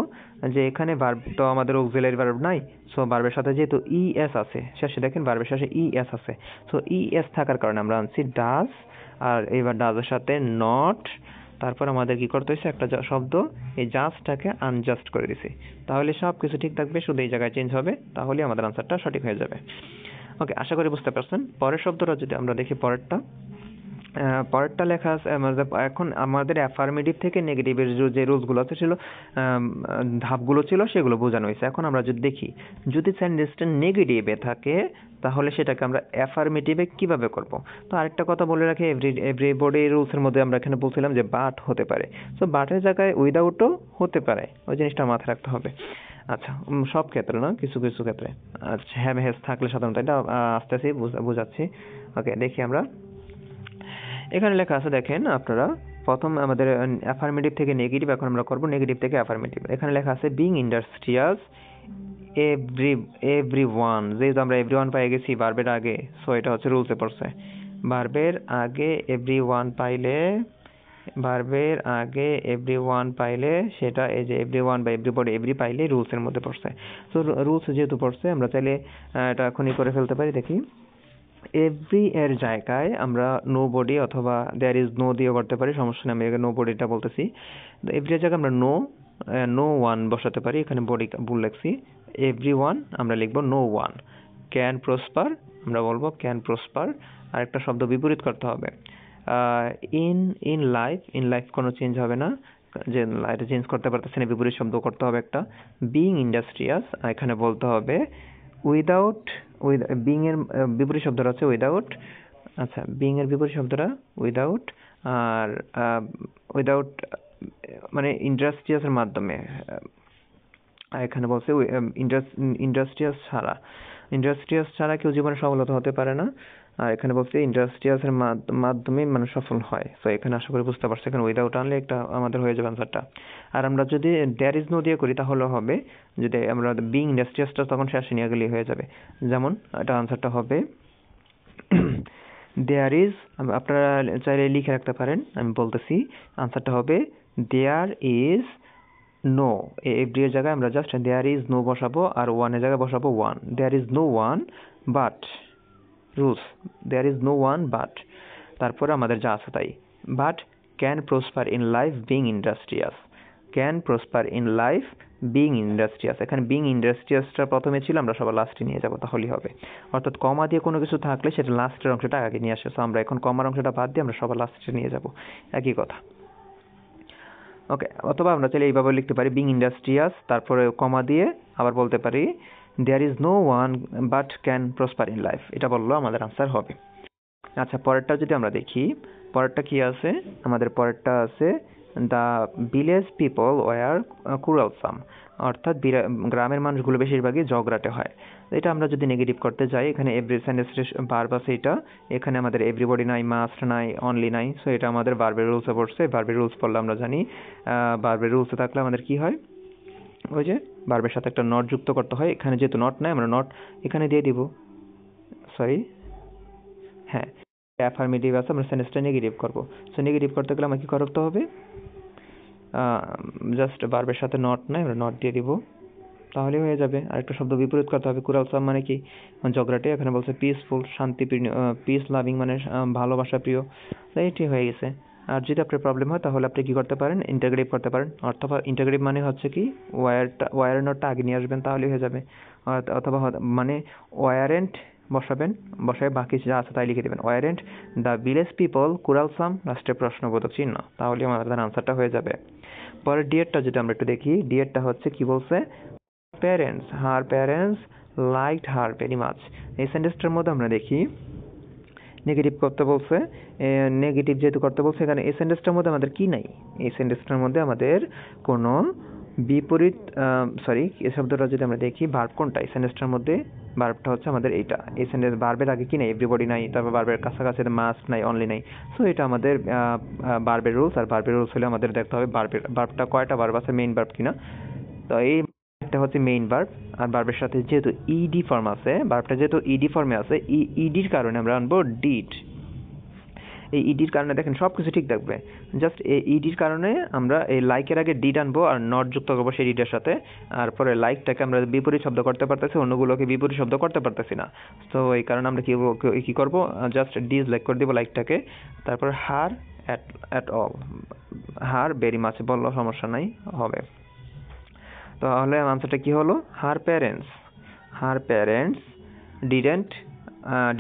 যে এখানে ভার্ব তো আমাদের অক্সিলারি ভার্ব নাই। সো ভার্বের সাথে যেহেতু ইএস আছে শেষে, দেখেন ভার্বের শেষে ইএস আছে। সো ইএস থাকার কারণে আমরা আনছি ডাজ, আর এইবার ডাজের সাথে নট, তারপর আমাদের কি করতে হয়েছে, একটা শব্দ এই জাস্টটাকে আনজাস্ট করে দিছি। তাহলে সব কিছু ঠিক থাকবে, শুধু এই জায়গায় চেঞ্জ হবে, তাহলে আমাদের আনসারটা সঠিক হয়ে যাবে। ওকে, আশা করি বুঝতে পারছেন। পরের শব্দটা যদি আমরা দেখি, পরেরটা লেখা আছে এখন আমাদের অ্যাফার্মেটিভ থেকে নেগেটিভের যে রুলসগুলো আছে ছিল, ধাপগুলো ছিল, সেগুলো বোঝানো হয়েছে। এখন আমরা যদি দেখি, যদি সেন্টেন্সটা নেগেটিভে থাকে তাহলে সেটাকে আমরা অ্যাফার্মেটিভে কিভাবে করব। তো আরেকটা কথা বলে রাখি, এভরিবডি রুলসের মধ্যে আমরা এখানে বলছিলাম যে বাট হতে পারে। সো বাটের জায়গায় উইদাউটও হতে পারে, ওই জিনিসটা মাথায় রাখতে হবে। আচ্ছা, সব ক্ষেত্রে না, কিছু কিছু ক্ষেত্রে। আচ্ছা, হ্যাভ হ্যাজ থাকলে সাধারণত, এটা আস্তে আস্তে বুঝাচ্ছি। ওকে, দেখি আমরা এখানে লেখা আছে, দেখেন আপনারা, প্রথম আমাদের অ্যাফার্মেটিভ থেকে নেগেটিভ, এখন আমরা করব নেগেটিভ থেকে অ্যাফার্মেটিভ। এখানে লেখা আছে বিং ইন্ডাস্ট্রিয়াস এভরিওয়ান, যেহেতু আমরা এভরিওয়ান পেয়ে গেছি ভার্বের আগে, সো এটা হচ্ছে রুলসে পড়ছে। ভার্বের আগে এভরিওয়ান পাইলে সেটা, এই যে এভরিওয়ান বা এভরিবডি, এভরি পাইলে রুলসের মধ্যে পড়ছে। সো রুলস যেহেতু পড়ছে, আমরা চাইলে এটা এখনই করে ফেলতে পারি। দেখি, এভরি এর জায়গায় আমরা নো বডি অথবা দেয়ার ইজ নো দিয়ে করতে পারি, সমস্যা নেই, আমি নো বডিটা বলতেছি। এভরি এর জায়গায় আমরা নো ওয়ান বসাতে পারি, এখানে বডি ভুল লিখছি, এভরি ওয়ান আমরা লিখবো নো ওয়ান। ক্যান প্রসপার আমরা বলবো ক্যান প্রসপার, আর একটা শব্দ বিপরীত করতে হবে। ইন লাইফ কোনো চেঞ্জ হবে না, যে এটা চেঞ্জ করতে পারতেছে না, বিপরীত শব্দ করতে হবে একটা। বিং ইন্ডাস্ট্রিয়াস, এখানে বলতে হবে উইদাউট, বিং এর বিপরীত শব্দটা হচ্ছে উইদাউট। আচ্ছা, বিং এর বিপরীত শব্দটা উইদাউট, আর উইদাউট মানে ইন্ডাস্ট্রিয়াস এর মাধ্যমে, এখানে বলছে ইন্ডাস্ট্রিয়াস ছাড়া কেউ জীবনে সফলতা হতে পারে না, আর এখানে বলছে ইন্ডাস্ট্রিয়াস এর মাধ্যমে মানুষ সফল হয়। সো এখানে আশা করি বুঝতে পারছি, এখানে উইদাউট আনলে একটা আমাদের হয়ে যাবে আনসারটা। আর আমরা যদি দেয়ার ইজ নো দিয়ে করি তাহলে হবে, যদি আমরা বিং ইন্ডাস্ট্রিয়াসটা তখন শেষে নিয়ে গেলেই হয়ে যাবে। যেমন এটা আনসারটা হবে দেয়ার ইজ, আপনারা চাইলে লিখে রাখতে পারেন, আমি বলতেছি আনসারটা হবে দেয়ার ইজ নো। এভরি এর জায়গায় আমরা জাস্ট দেয়ার ইজ নো বসাবো আর ওয়ানের জায়গায় বসাবো one. There is no one but rules, there is no one but, তারপরে আমাদের যা আছে তাই, but can prosper in life being industrious, can prosper in life being industrious. এখানে বিং ইন্ডাস্ট্রিয়াসটা প্রথমে ছিল, আমরা সবার লাস্টে নিয়ে যাবো তাহলেই হবে। অর্থাৎ কমা দিয়ে কোনো কিছু থাকলে সেটা লাস্টের অংশটা আগে নিয়ে আসে, সো আমরা এখন কমার অংশটা বাদ দিয়ে আমরা সবার লাস্টে নিয়ে যাব, একই কথা। ওকে, অথবা আমরা চাইলে এইভাবে লিখতে পারি বিং ইন্ডাস্ট্রিয়াস তারপরে কমা দিয়ে আবার বলতে পারি there is no one but can prosper in life, এটা বললেও আমাদের আনসার হবে। আচ্ছা, পরেরটা যদি আমরা দেখি, পরেরটা কি আছে আমাদের, পরেরটা আছে দ্য ভিলেজ পিপল ওয়ার কুরালসাম, অর্থাৎ গ্রামের মানুষগুলো বেশিরভাগই ঝগড়াটে হয়। এটা আমরা যদি নেগেটিভ করতে যাই, এখানে এভরি সেন্টেন্স ভার্ব আছে, এটা এখানে আমাদের এভরিবডি নাই, মাস্ট নাই, অনলি নাই, সো এটা আমাদের ভার্বের রুলসে পড়ছে। ভার্বের রুলস পড়লে আমরা জানি ভার্বের রুলসে থাকলে আমাদের কি হয়, ওই যে ভার্বের সাথে একটা নট যুক্ত করতে হয়। এখানে যেহেতু নট নাই, আমরা নট এখানে দিয়ে দিব, সরি হ্যাঁ, অ্যাফার্মেটিভ আছে, আমরা সেন্টেন্সটা নেগেটিভ করব। সো নেগেটিভ করতে গেলে আমাকে কি করতে হবে, জাস্ট ভার্বের সাথে নট নাই, আমরা নট দিয়ে দিব, তাহলে হয়ে যাবে। আর একটা শব্দ বিপরীত করতে হবে, কুরালসাম মানে কি, ঝগড়াটে। এখানে বলছে পিসফুল, শান্তিপ্রিয়, পিস লাভিং মানে ভালোবাসা প্রিয়, তো এটি হয়ে গেছে। আর যদি আপনার প্রবলেম হয় তাহলে আপনি কি করতে পারেন, ইন্টাগ্রেটিভ করতে পারেন। অথবা ইন্টাগ্রেটিভ মানে হচ্ছে কি, ওয়ার নটটা আগে নিয়ে আসবেন তাহলে হয়ে যাবে। অথবা মানে ওয়ারেন্ট বসাবেন, বসায় বাকি যা আছে তাই লিখে দেবেন। ওয়ারেন্ট দ্য ভিলেজ পিপল কুরালসাম, লাস্টে প্রশ্নবোধক চিহ্ন, তাহলে আমাদের আনসারটা হয়ে যাবে। পরে ডিএডটা যদি আমরা একটু দেখি, ডিএডটা হচ্ছে কি বলছে, প্যারেন্টস, হার প্যারেন্টস লাইকড হার ভেরি মাচ। এই সেন্টেন্সটার মধ্যে আমরা দেখি নেগেটিভ করতে বলছে, নেগেটিভ যেহেতু করতে বলছে, এখানে এই সেন্টেন্সটার মধ্যে আমাদের কি নাই, এই সেন্টেন্সটার মধ্যে আমাদের কোনো বিপরীত, সরি এই শব্দটা যদি আমরা দেখি ভার্ব কোনটা এই সেন্টেন্সটার মধ্যে, ভার্বটা হচ্ছে আমাদের এইটা। এই সেন্টেন্স ভার্বের আগে কি নাই, এভরিবডি নাই, তারপর ভার্বের কাছাকাছি মাস্ট নাই, অনলি নাই, সো এটা আমাদের ভার্বের রুলস। আর ভার্বের রুলস হলে আমাদের দেখতে হবে ভার্বটা কয়টা ভার্ব আছে, মেইন ভার্ব কিনা। তো এই একটা হচ্ছে মেইন ভার্ব, আর ভার্বের সাথে যেহেতু ইডি ফর্ম আছে, ভার্বটা যেহেতু ইডি ফর্মে আছে, ইডির কারণে আমরা আনবো ডিড। এই ইডির কারণে দেখেন সবকিছু ঠিক থাকবে, জাস্ট এই ইডির কারণে আমরা এই লাইকের আগে ডিড আনবো আর নট যুক্ত করবো সেই ডিডের সাথে। আর পরে লাইকটাকে আমরা বিপরীত শব্দ করতে পারতেছি, অন্যগুলোকে বিপরীত শব্দ করতে পারতেছি না, তো এই কারণে আমরা কি করবো, জাস্ট ডিজ লাইক করে দিব লাইকটাকে। তারপর her at all, her very much বললেও সমস্যা নাই, হবে। তাহলে আনসারটা কি হলো, her parents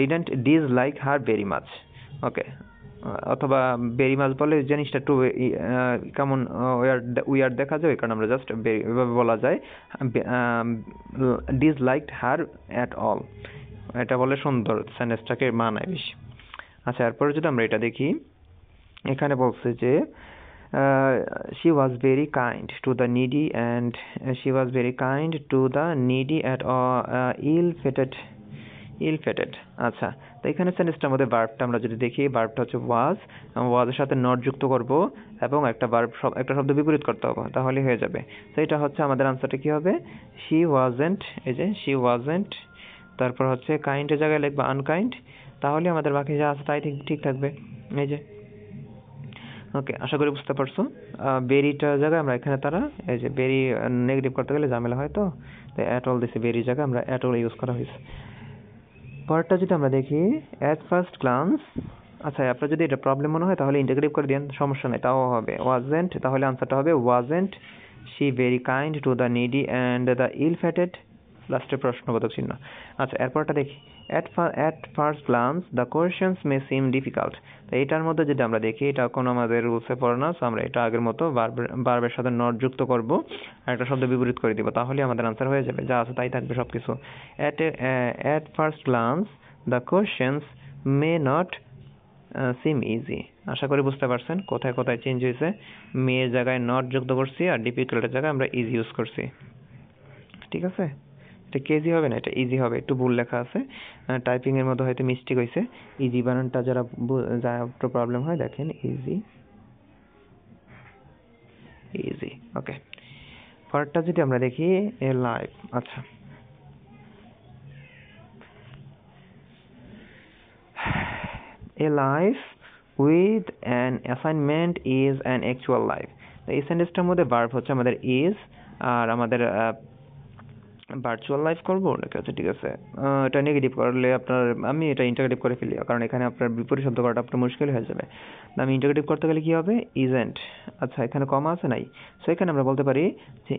didn't dislike her very much. Okay, অথবা ভেরি মাচ বলে জিনিসটা একটু কেমন উইয়ার্ড দেখা যায়, ওই কারণে আমরা জাস্ট এভাবে বলা যায় ডিসলাইকড হার অ্যাট অল, এটা বলে সুন্দর, সেন্টেন্সটাকে মানায় বেশি। আচ্ছা, এরপরে যদি আমরা এটা দেখি, এখানে বলছে যে she was very kind to the needy and she was very kind to the needy at ill-fated. আচ্ছা, তো এখানে সেন্টেন্সটার মধ্যে ভার্বটা আমরা যদি দেখি, ভার্বটা হচ্ছে ওয়াজ এর সাথে নট যুক্ত করব এবং একটা শব্দ বিপরীত করতে হবে, তাহলে হয়ে যাবে। তো এটা হচ্ছে আমাদের আনসারটা কি হবে, she wasn't, এই যে she wasn't, তারপর হচ্ছে কাইন্ড এর জায়গায় লিখবা আনকাইন্ড, তাহলে আমাদের বাকি যা আছে তাই ঠিক থাকবে, এই যে। ওকে, আশা করি বুঝতে পারছো। বেরিটার জায়গায় আমরা এখানে তারা, এই যে বেরি নেগেটিভ করতে গেলে ঝামেলা হয়, তো অ্যাট অল দিছে, বেরি জায়গায় আমরা অ্যাট অল ইউজ করা হয়েছে। পরেরটা যদি আমরা দেখি, অ্যাট ফার্স্ট গ্লান্স, আচ্ছা আপনার যদি এটা প্রবলেম মনে হয় তাহলে ইন্টিগ্রেট করে দেন, সমস্যা নেই, তাও হবে। ওয়াজেন্ট, তাহলে আনসারটা হবে wasn't she very kind to the needy and the ill-fated, লাস্টে প্রশ্নবোধক চিহ্ন। আচ্ছা, এরপরটা দেখি, at first glance the questions may seem difficult. তো এটার মধ্যে যদি আমরা দেখি, এটা কোনো আমাদের রুলসে পড়ে না, সো আমরা এটা আগের মতো ভার্বের সাথে নট যুক্ত করব আর একটা শব্দ বিপরীত করে দিব, তাহলে আমাদের আনসার হয়ে যাবে, যা আছে তাই থাকবে সবকিছু। At first glance the questions may not seem easy. আশা করি বুঝতে পারছেন কোথায় কোথায় চেঞ্জ হয়েছে, মেয়ের জায়গায় নট যুক্ত করছি আর ডিফিকাল্টের জায়গায় আমরা ইজি ইউজ করছি, ঠিক আছে। এটা কেজি হবে না, এটা ইজি হবে, একটু ভুল লেখা আছে, টাইপিং এর মধ্যে হয়তো মিস্টেক হয়েছে। ইজি বানানটা যারা একটু প্রবলেম হয় দেখেন, ইজি। ওকে, পরেরটা যদি আমরা দেখি, এ লাইফ। আচ্ছা, এ life with an assignment is an actual life. তো এই সেন্টেন্সটার মধ্যে ভার্ব হচ্ছে আমাদের ইজ, আর আমাদের ভার্চুয়াল লাইফ করবো নাকি? আচ্ছা ঠিক আছে, এটা নেগেটিভ করলে আপনার, আমি এটা ইন্টারগেটিভ করে ফেলি, কারণ এখানে আপনার বিপরীত শব্দ করাটা আপনার মুশকিল হয়ে যাবে। আমি ইন্টারগেটিভ করতে গেলে কি হবে? ইজেন্ট। আচ্ছা এখানে কমা আছে নাই, সো এখানে আমরা বলতে পারি যে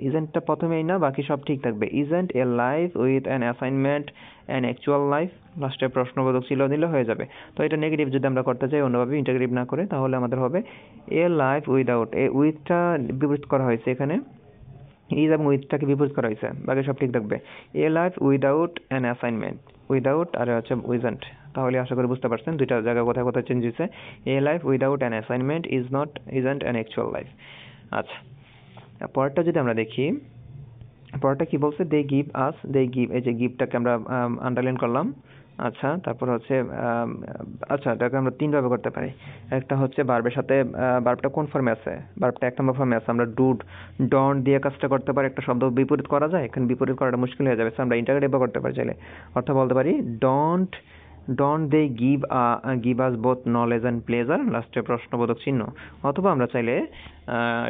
ইজেন্টটা প্রথমেই না, বাকি সব ঠিক থাকবে। Isn't A life with an assignment an actual life, লাস্টে প্রশ্নবোধক ছিল দিলে হয়ে যাবে। তো এটা নেগেটিভ যদি আমরা করতে চাই অন্যভাবে ইন্টারগেটিভ না করে, তাহলে আমাদের হবে এ লাইফ উইদাউট, এ উইথটা বিপরীত করা হয়েছে এখানে, ইজ এবং উইথটাকে বিপরীত করা হয়েছে, বাকি সব ঠিক থাকবে। A life without an assignment, without আর হচ্ছে উইজেন্ট। তাহলে আশা করি বুঝতে পারছেন দুইটা জায়গা কোথায় কোথায় চেঞ্জ হয়েছে। এ life without an assignment isn't an actual life. আচ্ছা পরেরটা যদি আমরা দেখি, পরেরটা কি বলছে? দে গিভ আস, দে গিভ, এই যে গিভটাকে আমরা আন্ডারলাইন করলাম। আচ্ছা তারপর হচ্ছে আচ্ছা এটাকে আমরা তিন ভাবে করতে পারি। একটা হচ্ছে ভার্বের সাথে, ভার্বটা কোন ফর্মে আছে? ভার্বটা এক নম্বর ফর্মে আছে, আমরা ডন্ট দিয়ে কাজটা করতে পারি। একটা শব্দ বিপরীত করা যায়, এখানে বিপরীত করাটা মুশকিল হয়ে যাবে, আমরা ইন্টারগেটিভ করতে পারি চাইলে। অর্থাৎ বলতে পারি don't they give us both knowledge and pleasure, লাস্টে প্রশ্নবোধক চিহ্ন। অথবা আমরা চাইলে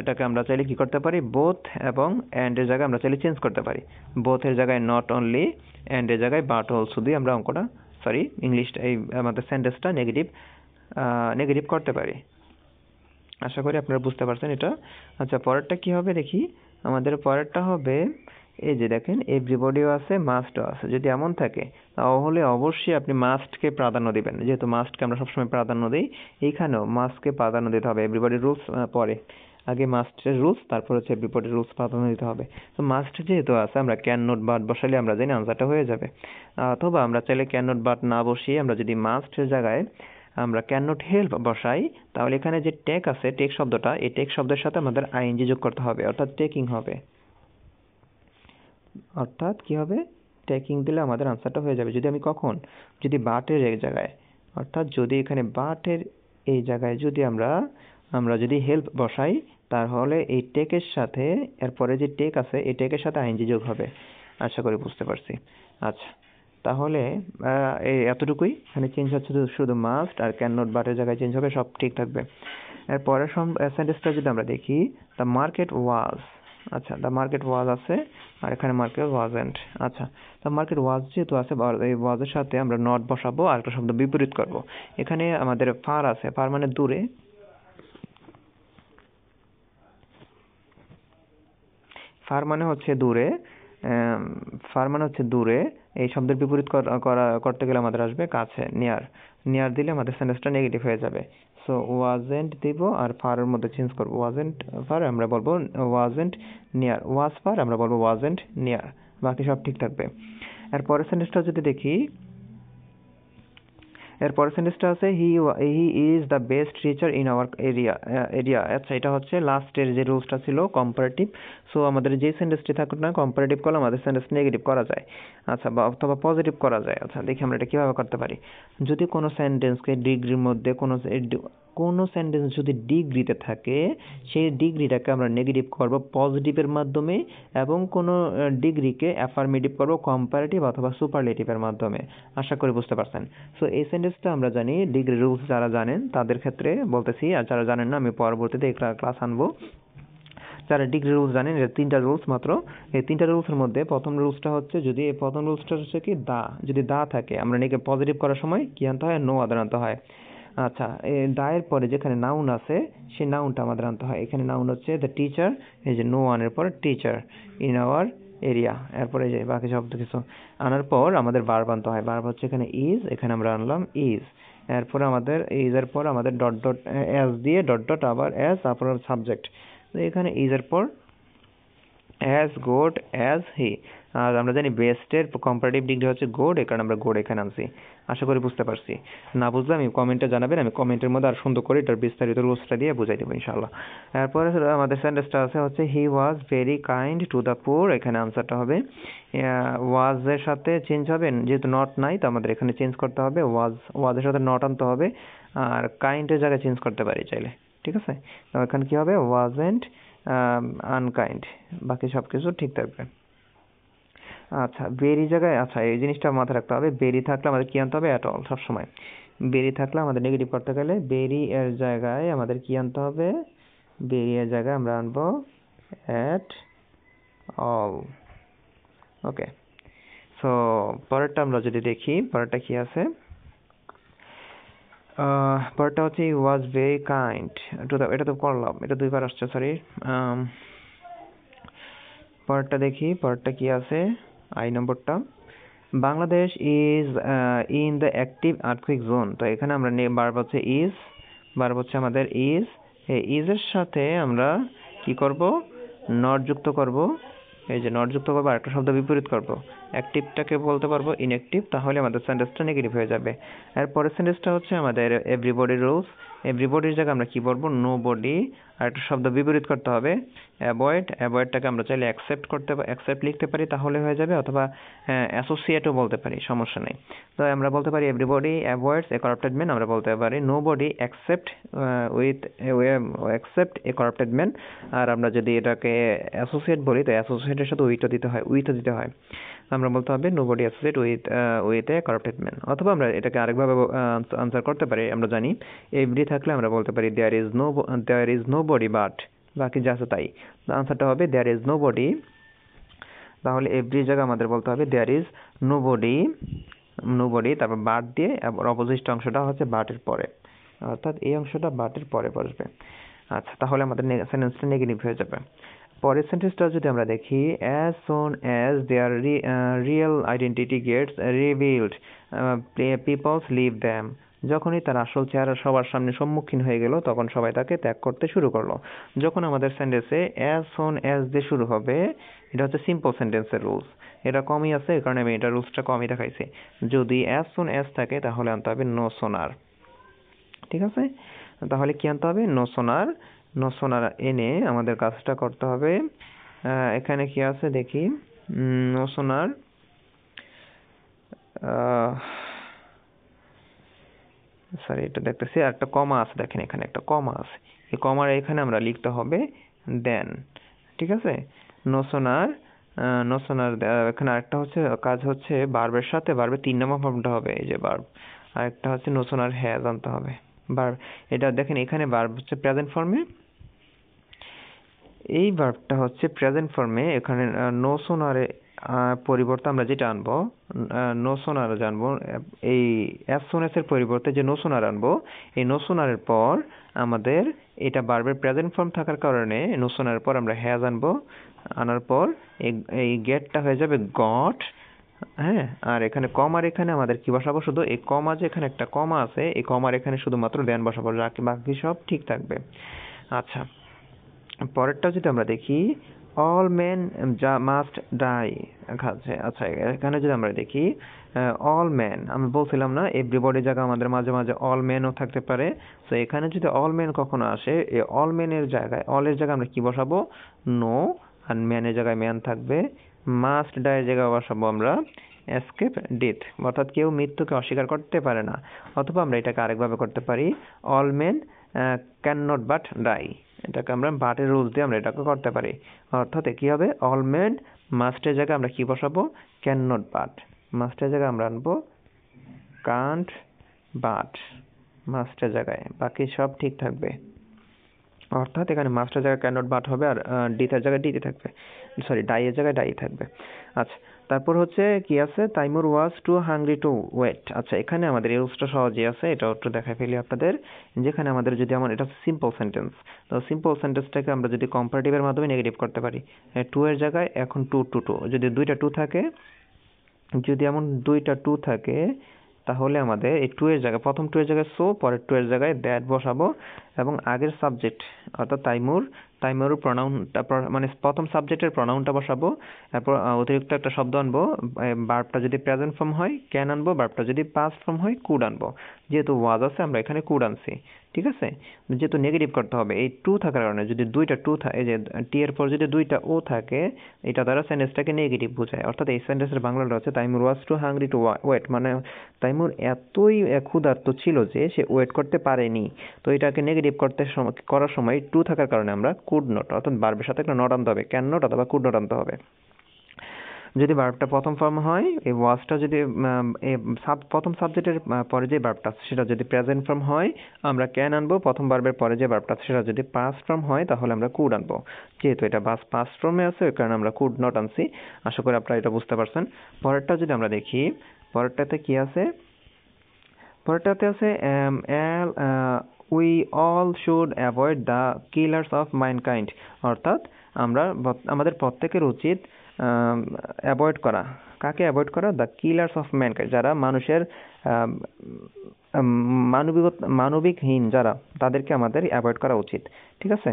এটাকে আমরা চাইলে কি করতে পারি? বোথ এবং অ্যান্ড এর জায়গায় আমরা চাইলে চেঞ্জ করতে পারি। বোথ এর জায়গায় নট অনলি, অ্যান্ড এর জায়গায় বাট অলসো দিয়ে আমরা অঙ্কটা, ইংলিশটা, এই আমাদের সেন্টেন্সটা নেগেটিভ করতে পারি। আশা করি আপনারা বুঝতে পারছেন এটা। আচ্ছা পরেরটা কি হবে দেখি, আমাদের পরেরটা হবে এই যে দেখেন এভরিবডিও আছে, মাস্টও আছে। যদি এমন থাকে তাহলে অবশ্যই আপনি মাস্টকে প্রাধান্য দিবেন, যেহেতু মাস্টকে আমরা সবসময় প্রাধান্য দিই, এইখানেও মাস্টকে প্রাধান্য দিতে হবে। এভরিবডি রুলস পরে, আগে মাস্টের রুলস, তারপর হচ্ছে এভরিবডি রুলস প্রাধান্য দিতে হবে। তো মাস্ট যেহেতু আছে, আমরা ক্যান নট বাট বসালে আমরা জানি আনসারটা হয়ে যাবে। অথবা আমরা চাইলে ক্যান নট বাট না বসিয়ে আমরা যদি মাস্টের জায়গায় আমরা ক্যান নট হেল্প বসাই, তাহলে এখানে যে টেক আছে, টেক শব্দটা, এই টেক শব্দের সাথে আমাদের আইএনজি যোগ করতে হবে, অর্থাৎ টেকিং হবে। অর্থাৎ কি হবে? টেকিং দিলে আমাদের আনসারটা হয়ে যাবে। যদি আমি কখন, যদি বাটের এই জায়গায়, অর্থাৎ যদি এখানে বাটের এই জায়গায় যদি আমরা যদি হেল্প বসাই, তাহলে এই টেকের সাথে, এরপরে যে টেক আছে, এই টেকের সাথে আইএনজি যোগ হবে। আশা করি বুঝতে পারছি। আচ্ছা তাহলে এই এতটুকুই, এখানে চেঞ্জ হচ্ছে শুধু মাস্ট আর ক্যান নট, বাটের জায়গায় চেঞ্জ হবে, সব ঠিক থাকবে। এরপরের সেন্টেন্সটা যদি আমরা দেখি, দ্য মার্কেট ওয়াজ, আচ্ছা দ্য মার্কেট ওয়াজ আছে, আর এখানে মার্কেট ওয়াজেন্ট। আচ্ছা দ্য মার্কেট ওয়াজ যেহেতু আছে, এই ওয়াজের সাথে আমরা নট বসাবো আর একটা শব্দ বিপরীত করব। এখানে আমাদের ফার আছে, ফার মানে দূরে, ফার মানে হচ্ছে দূরে, ফার মানে হচ্ছে দূরে। এই শব্দের বিপরীত করতে গেলে আমাদের আসবে কাছে, নিয়ার দিলে আমাদের সেন্টেন্সটা নেগেটিভ হয়ে যাবে। সো ওয়াজেন্ট দিব আর ফারের মধ্যে চেঞ্জ করবো, ওয়াজেন্ট ফার আমরা বলবো ওয়াজেন্ট নিয়ার, ওয়াজ ফার আমরা বলবো ওয়াজেন্ট নিয়ার, বাকি সব ঠিক থাকবে। এরপরের সেন্টেন্সটা যদি দেখি, এরপর সেন্টেন্সটা আছে he is the best teacher in our area. আচ্ছা এটা হচ্ছে লাস্টের যে রুলসটা ছিল কম্পারেটিভ। সো আমাদের যে সেন্টেন্সটি থাকুক না, কম্পারেটিভ করলে আমাদের সেন্টেন্স নেগেটিভ করা যায়, আচ্ছা বা অথবা পজিটিভ করা যায়। আচ্ছা দেখি আমরা এটা কিভাবে করতে পারি। যদি কোনো সেন্টেন্সকে ডিগ্রির মধ্যে, কোনো সেন্টেন্স যদি ডিগ্রিতে থাকে, সেই ডিগ্রিটাকে আমরা নেগেটিভ করব পজিটিভের মাধ্যমে, এবং কোনো ডিগ্রিকে অ্যাফার্মেটিভ করব কম্পারেটিভ অথবা সুপারলেটিভের মাধ্যমে। আশা করি বুঝতে পারছেন। সো এই সেন্টেন্সটা আমরা জানি, ডিগ্রি রুলস যারা জানেন তাদের ক্ষেত্রে বলতেছি, আর যারা জানেন না আমি পরবর্তীতে এই ক্লাস আনবো। যারা ডিগ্রি রুলস জানেন, এটা তিনটা রুলস মাত্র। এই তিনটা রুলসের মধ্যে প্রথম রুলসটা হচ্ছে, যদি এই প্রথম রুলসটা হচ্ছে কি যদি দা থাকে, আমরা নেগে পজিটিভ করার সময় কি আনতে হয়? নো আদার আনতে হয়। আচ্ছা দায়ের পরে যেখানে নাউন আছে, সেই নাউনটা আমাদের আনতে হয়। এখানে নাউন হচ্ছে দ্য টিচার, এই যে নো ওয়ানের পর টিচার ইন আওয়ার এরিয়া, এরপরে যে বাকি শব্দ কিছু আনার পর আমাদের ভার্ব আনতে হয়। ভার্ব হচ্ছে এখানে ইজ, এখানে আমরা আনলাম ইজ। এরপরে আমাদের ইজ এর পর আমাদের ডট ডট এস দিয়ে ডট ডট আবার এস, তারপর সাবজেক্ট। তো এখানে ইজ এর পর অ্যাজ গুড অ্যাজ হি। আর আমরা জানি বেস্টের কম্পারেটিভ ডিগ্রি হচ্ছে গুড, এই কারণে আমরা গুড এখানে আনছি। আশা করি বুঝতে পারছি। না বুঝলে আমি কমেন্টে জানাবেন, আমি কমেন্টের মধ্যে আর সুন্দর করে এটার বিস্তারিত রুলসটা দিয়ে বুঝাই দেবো ইনশাআল্লাহ। এরপরে আমাদের সেন্টেন্সটা আছে হচ্ছে he was very kind to the poor, এখানে আনসারটা হবে ওয়াজের সাথে চেঞ্জ হবে, যেহেতু নট নাই তো আমাদের এখানে চেঞ্জ করতে হবে, ওয়াজের সাথে নট আনতে হবে, আর কাইন্ডের জায়গায় চেঞ্জ করতে পারি চাইলে, ঠিক আছে। তো এখানে কি হবে? ওয়াজেন্ট আনকাইন্ড, বাকি সব কিছু ঠিক থাকবে। আচ্ছা বেরি জায়গায়, আচ্ছা এই জিনিসটা মাথায় রাখতে হবে, বেরি থাকলে আমাদের কি আনতে হবে? অ্যাট অল, সবসময় বেরি থাকলে আমাদের নেগেটিভ করতে গেলে বেরি এর জায়গায় আমাদের কি আনতে হবে? বেরি এর জায়গায় আমরা আনবো অ্যাট অল। ওকে, সো পরেরটা আমরা যদি দেখি, পরেরটা কি আছে? পরেরটা হচ্ছে ওয়াজ ভেরি কাইন্ড টু দ্য, এটা তো করলাম, এটা দুইবার আসছে, সরি। পরেরটা দেখি, পরেরটা কি আছে? আই নম্বরটা, Bangladesh is in the active earthquake zone. তো এখানে আমরা ভার্ব হচ্ছে ইজ, ভার্ব হচ্ছে আমাদের ইজ। এই ইজের সাথে আমরা কি করব? নট যুক্ত করব। এই যে নট যুক্ত করবো, আরেকটা শব্দ বিপরীত করব। অ্যাক্টিভটাকে বলতে পারবো ইনঅ্যাক্টিভ, তাহলে আমাদের সেন্টেন্সটা নেগেটিভ হয়ে যাবে। এরপরের সেন্টেন্সটা হচ্ছে আমাদের এভরিবডি রুলস। এভরিবডির জায়গায় আমরা কি বলবো? No body. আর একটা শব্দ বিপরীত করতে হবে অ্যাভয়েড। অ্যাভয়েডটাকে আমরা চাইলে অ্যাকসেপ্ট লিখতে পারি, তাহলে হয়ে যাবে, অথবা অ্যাসোসিয়েটও বলতে পারি, সমস্যা নেই। তো আমরা বলতে পারি everybody avoids a corrupted man, আমরা বলতে পারি nobody accept a corrupted man. আর আমরা যদি এটাকে অ্যাসোসিয়েট বলি, তো অ্যাসোসিয়েটের সাথে উইথও দিতে হয়। আমরা বলতে হবে nobody associate with a corrupted man. অথবা আমরা এটাকে আরেকভাবে আনসার করতে পারি, আমরা জানি এভরি থাকলে আমরা বলতে পারি there is nobody but, বাকি যা আছে তাই। আনসারটা হবে দেয়ার ইজ নো বডি। তাহলে এভরি জায়গায় আমাদের বলতে হবে দেয়ার ইজ নো বডি, তারপর বাট দিয়ে, অপোজিট অংশটা হচ্ছে বাটের পরে, অর্থাৎ এই অংশটা বাটের পরে বসবে। আচ্ছা, তাহলে আমাদের সেন্টেন্সটা নেগেটিভ হয়ে যাবে। পরের সেন্টেন্সটা যদি আমরা দেখি, as soon as their real identity gets revealed peoples leave them. যখনই তার আসল চেহারা সবার সামনে সম্মুখীন হয়ে গেল, তখন সবাই তাকে ত্যাগ করতে শুরু করলো। যখন আমাদের সেন্টেন্সে অ্যাজ সোন অ্যাজ দিয়ে শুরু হবে, এটা হচ্ছে সিম্পল সেন্টেন্সের রুলস। এটা কমই আছে, এই কারণে আমি এটা রুলসটা কমই দেখাইছি। যদি অ্যাজ সোন অ্যাজ থাকে, তাহলে আনতে হবে নো সোনার। ঠিক আছে, তাহলে কি আনতে হবে? নো সোনার এনে আমাদের কাজটা করতে হবে। এখানে কি আছে দেখি, নো সোনার, সরি এটা দেখতেছি, আর একটা কমা আছে, দেখেন এখানে একটা কমা আছে, এই কমার এখানে আমরা লিখতে হবে দেন। ঠিক আছে, নো সোনার এখানে আরেকটা হচ্ছে কাজ হচ্ছে ভার্বের সাথে ভার্বের 3 নম্বর ফর্মটা হবে, এই যে ভার্ব। আরেকটা হচ্ছে নো সোনার হ্যাজ আনতে হবে ভার্ব। এটা দেখেন এখানে ভার্ব হচ্ছে প্রেজেন্ট ফর্মে, এই ভার্বটা হচ্ছে প্রেজেন্ট ফর্মে। এখানে নো সোনারে পরিবর্তে আমরা যেটা আনবো, নো সোনার জানবো, এই অ্যাজ সুন এর পরিবর্তে যে নো সোনার আনবো, এই নো সোনারের পর আমাদের এটা ভার্বের প্রেজেন্ট ফর্ম থাকার কারণে নো সোনারের পর আমরা হ্যাজ আনবো। আনার পর এই গেটটা হয়ে যাবে গট। হ্যাঁ, আর এখানে কমার এখানে আমাদের কি বসাবো? শুধু এই কমা, যে এখানে একটা কমা আছে, এই কমার এখানে শুধুমাত্র দেন বসাবো, বাকি সব ঠিক থাকবে। আচ্ছা, পরেরটা যদি আমরা দেখি, অল মেন মাস্ট ডাই। আচ্ছা, এখানে যদি আমরা দেখি অল মেন, আমি বলছিলাম না এভরিবডি জায়গা আমাদের মাঝে মাঝে অল মেনও থাকতে পারে। তো এখানে যদি অল মেন কখনো আসে, এই অল মেনের জায়গায়, অলের জায়গায় আমরা কি বসাবো? নো। আর ম্যানের জায়গায় ম্যান থাকবে। মাস্ট ডাই এর জায়গায় বসাবো আমরা এসকেপ ডেথ, অর্থাৎ কেউ মৃত্যুকে অস্বীকার করতে পারে না। অথবা আমরা এটাকে আরেকভাবে করতে পারি, all men can not but die. এটাকে আমরা বাটের রুলস দিয়ে আমরা এটাকে করতে পারি। অর্থাৎ কি হবে? অল মেন, মাস্টের জায়গায় আমরা কি বসাবো? Can not but. মাস্টের জায়গায় আমরা আনবো কান্ট বাট, মাস্টের জায়গায়, বাকি সব ঠিক থাকবে। অর্থাৎ এখানে মাস্টের জায়গায় ক্যান নট বাট হবে, আর ডিতের জায়গায় ডিতে থাকবে, সরি ডাই এর জায়গায় ডাই থাকবে। আচ্ছা, তারপর হচ্ছে কি আছে, তাইমুর ওয়াজ টু হাংরি টু ওয়েট। আচ্ছা, এখানে আমাদের এই রুলসটা সহজই আছে, এটা একটু দেখাই ফেলি আপনাদের। যেখানে আমাদের যদি এটা সিম্পল সেন্টেন্স, তো সিম্পল সেন্টেন্সটাকে আমরা যদি কম্পারেটিভের মাধ্যমে নেগেটিভ করতে পারি, টু এর জায়গায় এখন টু টু টু, যদি দুইটা টু থাকে, যদি এমন দুইটা টু থাকে, তাহলে আমাদের এই টু এর জায়গায়, প্রথম টু এর জায়গায় সো, পরের টু এর জায়গায় দ্যাট বসাবো, এবং আগের সাবজেক্ট অর্থাৎ তাইমুর প্রনাউনটা, মানে প্রথম সাবজেক্টের প্রনাউনটা বসাবো। তারপর অতিরিক্ত একটা শব্দ আনবো, ভার্বটা যদি প্রেজেন্ট ফর্ম হয় ক্যান আনবো, ভার্বটা যদি পাস্ট ফর্ম হয় কুড আনবো। যেহেতু ওয়াজ আছে আমরা এখানে কুড আনছি। ঠিক আছে, যেহেতু নেগেটিভ করতে হবে, এই টু থাকার কারণে, যদি দুইটা টু থাকে, এই যে টি এর পর যদি দুইটা ও থাকে, এটা দ্বারা সেন্টেন্সটাকে নেগেটিভ বোঝায়। অর্থাৎ এই সেন্টেন্সের বাংলাটা হচ্ছে তাইমুর ওয়াজ টু হাংরি টু ওয়েট, মানে তাইমুর এতই ক্ষুধার্ত ছিল যে সে ওয়েট করতে পারেনি। তো এটাকে নেগেটিভ করার সময় টু থাকার কারণে আমরা কুড নট, অর্থাৎ ভার্বের সাথে একটা নট আনতে হবে, ক্যান নট অথবা কুড নট আনতে হবে। যদি ভার্বটা প্রথম ফর্ম হয়, এই ওয়াজটা যদি প্রথম সাবজেক্টের পরে যে ভার্বটা আছে সেটা যদি প্রেজেন্ট ফর্ম হয় আমরা ক্যান আনবো, প্রথম ভার্বের পরে যে ভার্বটা আছে সেটা যদি পাস্ট ফর্ম হয় তাহলে আমরা কুড আনবো। যেহেতু এটা পাস্ট ফর্মে আছে ওই কারণে আমরা কুড নট আনছি। আশা করি আপনারা এটা বুঝতে পারছেন। পরেরটা যদি আমরা দেখি, পরেরটাতে কি আছে, পরেরটাতে আছে we all should avoid the killers of mankind, অর্থাৎ আমাদের প্রত্যেকের উচিত অ্যাভয়েড করা। কাকে অ্যাভয়েড করা? দ্য কিলার্স অফ ম্যানকাইন্ড, যারা মানুষের মানবিকহীন যারা, তাদেরকে আমাদের অ্যাভয়েড করা উচিত। ঠিক আছে,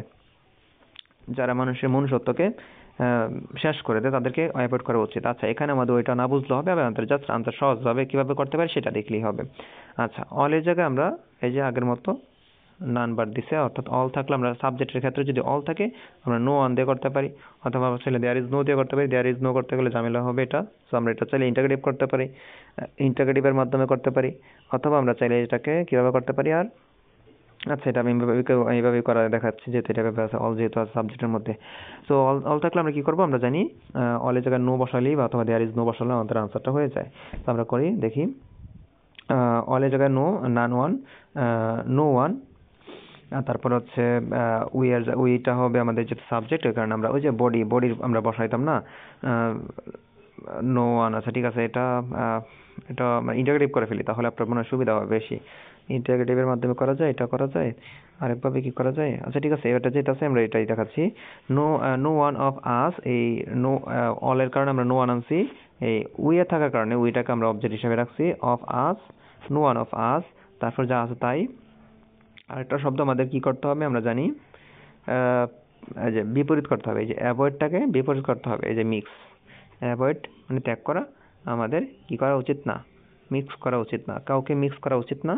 যারা মানুষের মনুষ্যত্বকে শেষ করে দেয় তাদেরকে অ্যাভয়েড করা উচিত। আচ্ছা, এখানে আমাদের ওইটা না বুঝলে হবে, আমাদের জাস্ট আনসার সহজভাবে কীভাবে করতে পারি সেটা দেখলেই হবে। আচ্ছা, অলের জায়গায় আমরা এই যে আগের মতো নান বার দিছে, অর্থাৎ অল থাকলে আমরা সাবজেক্টের ক্ষেত্রে যদি অল থাকে আমরা নো অন দিয়ে করতে পারি, অথবা চাইলে দেয়ার ইজ নো দিয়ে করতে পারি। দেয়ার ইজ নো করতে গেলে ঝামেলা হবে এটা, সো আমরা এটা চাইলে ইন্টাগ্রেটিভ করতে পারি, ইন্টাগ্রেটিভের মাধ্যমে করতে পারি, অথবা আমরা চাইলে এটাকে কীভাবে করতে পারি। আর আচ্ছা, এটা আমি এইভাবে করা দেখাচ্ছি, যেহেতু এটা আছে অল, যেহেতু আছে সাবজেক্টের মধ্যে। সো অল থাকলে আমরা কি করবো, আমরা জানি অলের জায়গায় নো বসালেই বা অথবা দেয়ার ইজ নো বসালে আমাদের আনসারটা হয়ে যায়। তো আমরা করি, দেখি অলের জায়গায় নো, নান ওয়ান, নো ওয়ান, তারপর হচ্ছে উইটা হবে আমাদের যে সাবজেক্ট, ওই কারণে আমরা ওই যে বডির আমরা বসাইতাম না, নো ওয়ান। আচ্ছা ঠিক আছে, এটা ইন্টাগ্রেটিভ করে ফেলি, তাহলে আপনার মনে হয় সুবিধা হবে বেশি। ইন্টাগ্রেটিভের মাধ্যমে করা যায়, এটা করা যায়। আরেকভাবে কি করা যায়? আচ্ছা ঠিক আছে, এটা যেটা আছে আমরা এটাই দেখাচ্ছি। নো ওয়ান অফ আস, এই নো অলের কারণে আমরা নো ওয়ান আনছি, এই উইয়ে থাকার কারণে উইটাকে আমরা অবজেক্ট হিসেবে রাখছি। Of us, no one of us, তারপর যা আছে তাই। আরেকটা শব্দ আমাদের কি করতে হবে আমরা জানি, এই যে বিপরীত করতে হবে, এই যে অ্যাভয়েডটাকে বিপরীত করতে হবে, এই যে মিক্স। অ্যাভয়েড মানে ত্যাগ করা, আমাদের কি করা উচিত না, মিক্স করা উচিত না, কাউকে মিক্স করা উচিত না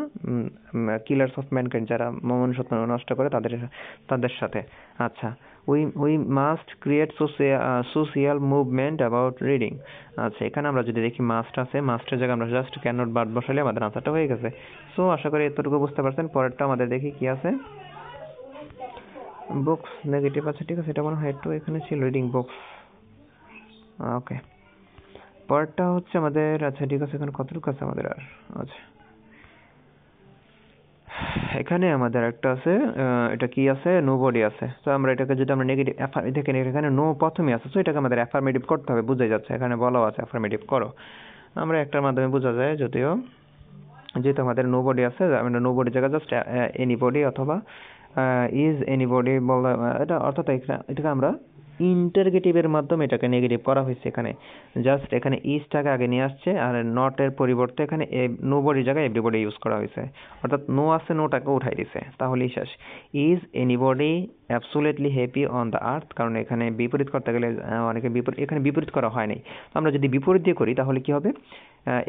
কিলার্স অফ ম্যানকাইন্ড, যারা মনুষ্যত্ব নষ্ট করে তাদের সাথে। আচ্ছা, we must create social movement about reading. আচ্ছা, এখানে আমরা যদি দেখি মাস্ট আছে, মাস্টের জায়গায় আমরা জাস্ট ক্যান নট বাদ বসালে আমাদের আনসারটা হয়ে গেছে। সো আশা করি এতটুকু বুঝতে পারছেন। পরেরটা আমাদের দেখি কি আছে, বুকস নেগেটিভ আছে, ঠিক আছে, এটা মনে হয় একটু এখানে ছিল, রিডিং বুকস। ওকে, পরেরটা হচ্ছে আমাদের, আচ্ছা ঠিক আছে, এখানে কতটুকু আছে আমাদের আর, আচ্ছা এখানে আমাদের একটা আছে, এটা কি আছে, নো বডি আছে। তো আমরা এটাকে যদি আমরা নেগেটিভ দেখেন, এখানে নো প্রথমে আছে, তো এটাকে আমাদের অ্যাফার্মেটিভ করতে হবে, বুঝে যাচ্ছে, এখানে বলাও আছে অ্যাফার্মেটিভ করো। আমরা একটার মাধ্যমে বোঝা যায়, যদিও যেহেতু আমাদের নো বডি আছে, আমরা নো বডি জায়গায় জাস্ট এনিবডি অথবা ইজ এনিবডি বলা, এটা অর্থাৎ এটাকে আমরা ইন্টারগেটিভের মাধ্যমে এটাকে নেগেটিভ করা হয়েছে। এখানে জাস্ট এখানে ইজটাকে আগে নিয়ে আসছে, আর নটের পরিবর্তে এখানে নো বডির জায়গায় এভরিবডি ইউজ করা হয়েছে, অর্থাৎ নো আছে, নোটাকে উঠাই দিছে, তাহলেই শেষ। Is anybody absolutely happy on the আর্থ, কারণ এখানে বিপরীত করতে গেলে অনেকে এখানে বিপরীত করা হয় নাই। তো আমরা যদি বিপরীত দিয়ে করি তাহলে কি হবে,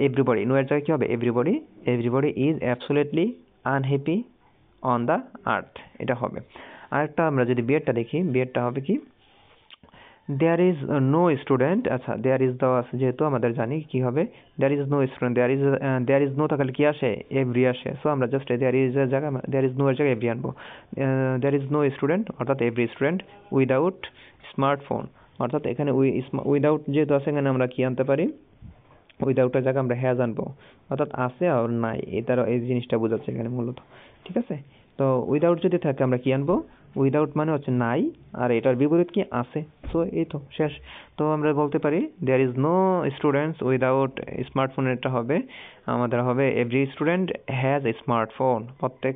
এভরিবডি, নো এর জায়গায় কি হবে, everybody is absolutely unhappy on the earth, এটা হবে। আরেকটা আমরা যদি বিয়েরটা দেখি, বিয়েরটা হবে কি, দেয়ার ইজ নো স্টুডেন্ট। আচ্ছা, দেয়ার ইজ দেওয়া আছে, যেহেতু আমাদের জানি কি হবে, there is no student, there is no থাকলে কি আসে, এভরি আসে। সো আমরা জাস্ট দেয়ার ইজ এর জায়গায়, দেয়ার ইজ নো এর জায়গায় এভরি আনবো। দেয়ার ইজ নো স্টুডেন্ট অর্থাৎ এভরি স্টুডেন্ট উইদাউট স্মার্টফোন, অর্থাৎ এখানে উইদাউট যেহেতু আছে, এখানে আমরা কি আনতে পারি, উইদাউটের জায়গায় আমরা হ্যাজ আনবো, অর্থাৎ আছে আর নাই, এই জিনিসটা বোঝাচ্ছে এখানে মূলত। ঠিক আছে, তো উইদাউট যদি থাকে আমরা কি আনবো, উইদাউট মানে হচ্ছে নাই, আর এটার বিপরীত কি, আছে। সো এই তো শেষ। তো আমরা বলতে পারি there is no students without smartphone, এটা হবে আমাদের হবে every student has a smartphone, প্রত্যেক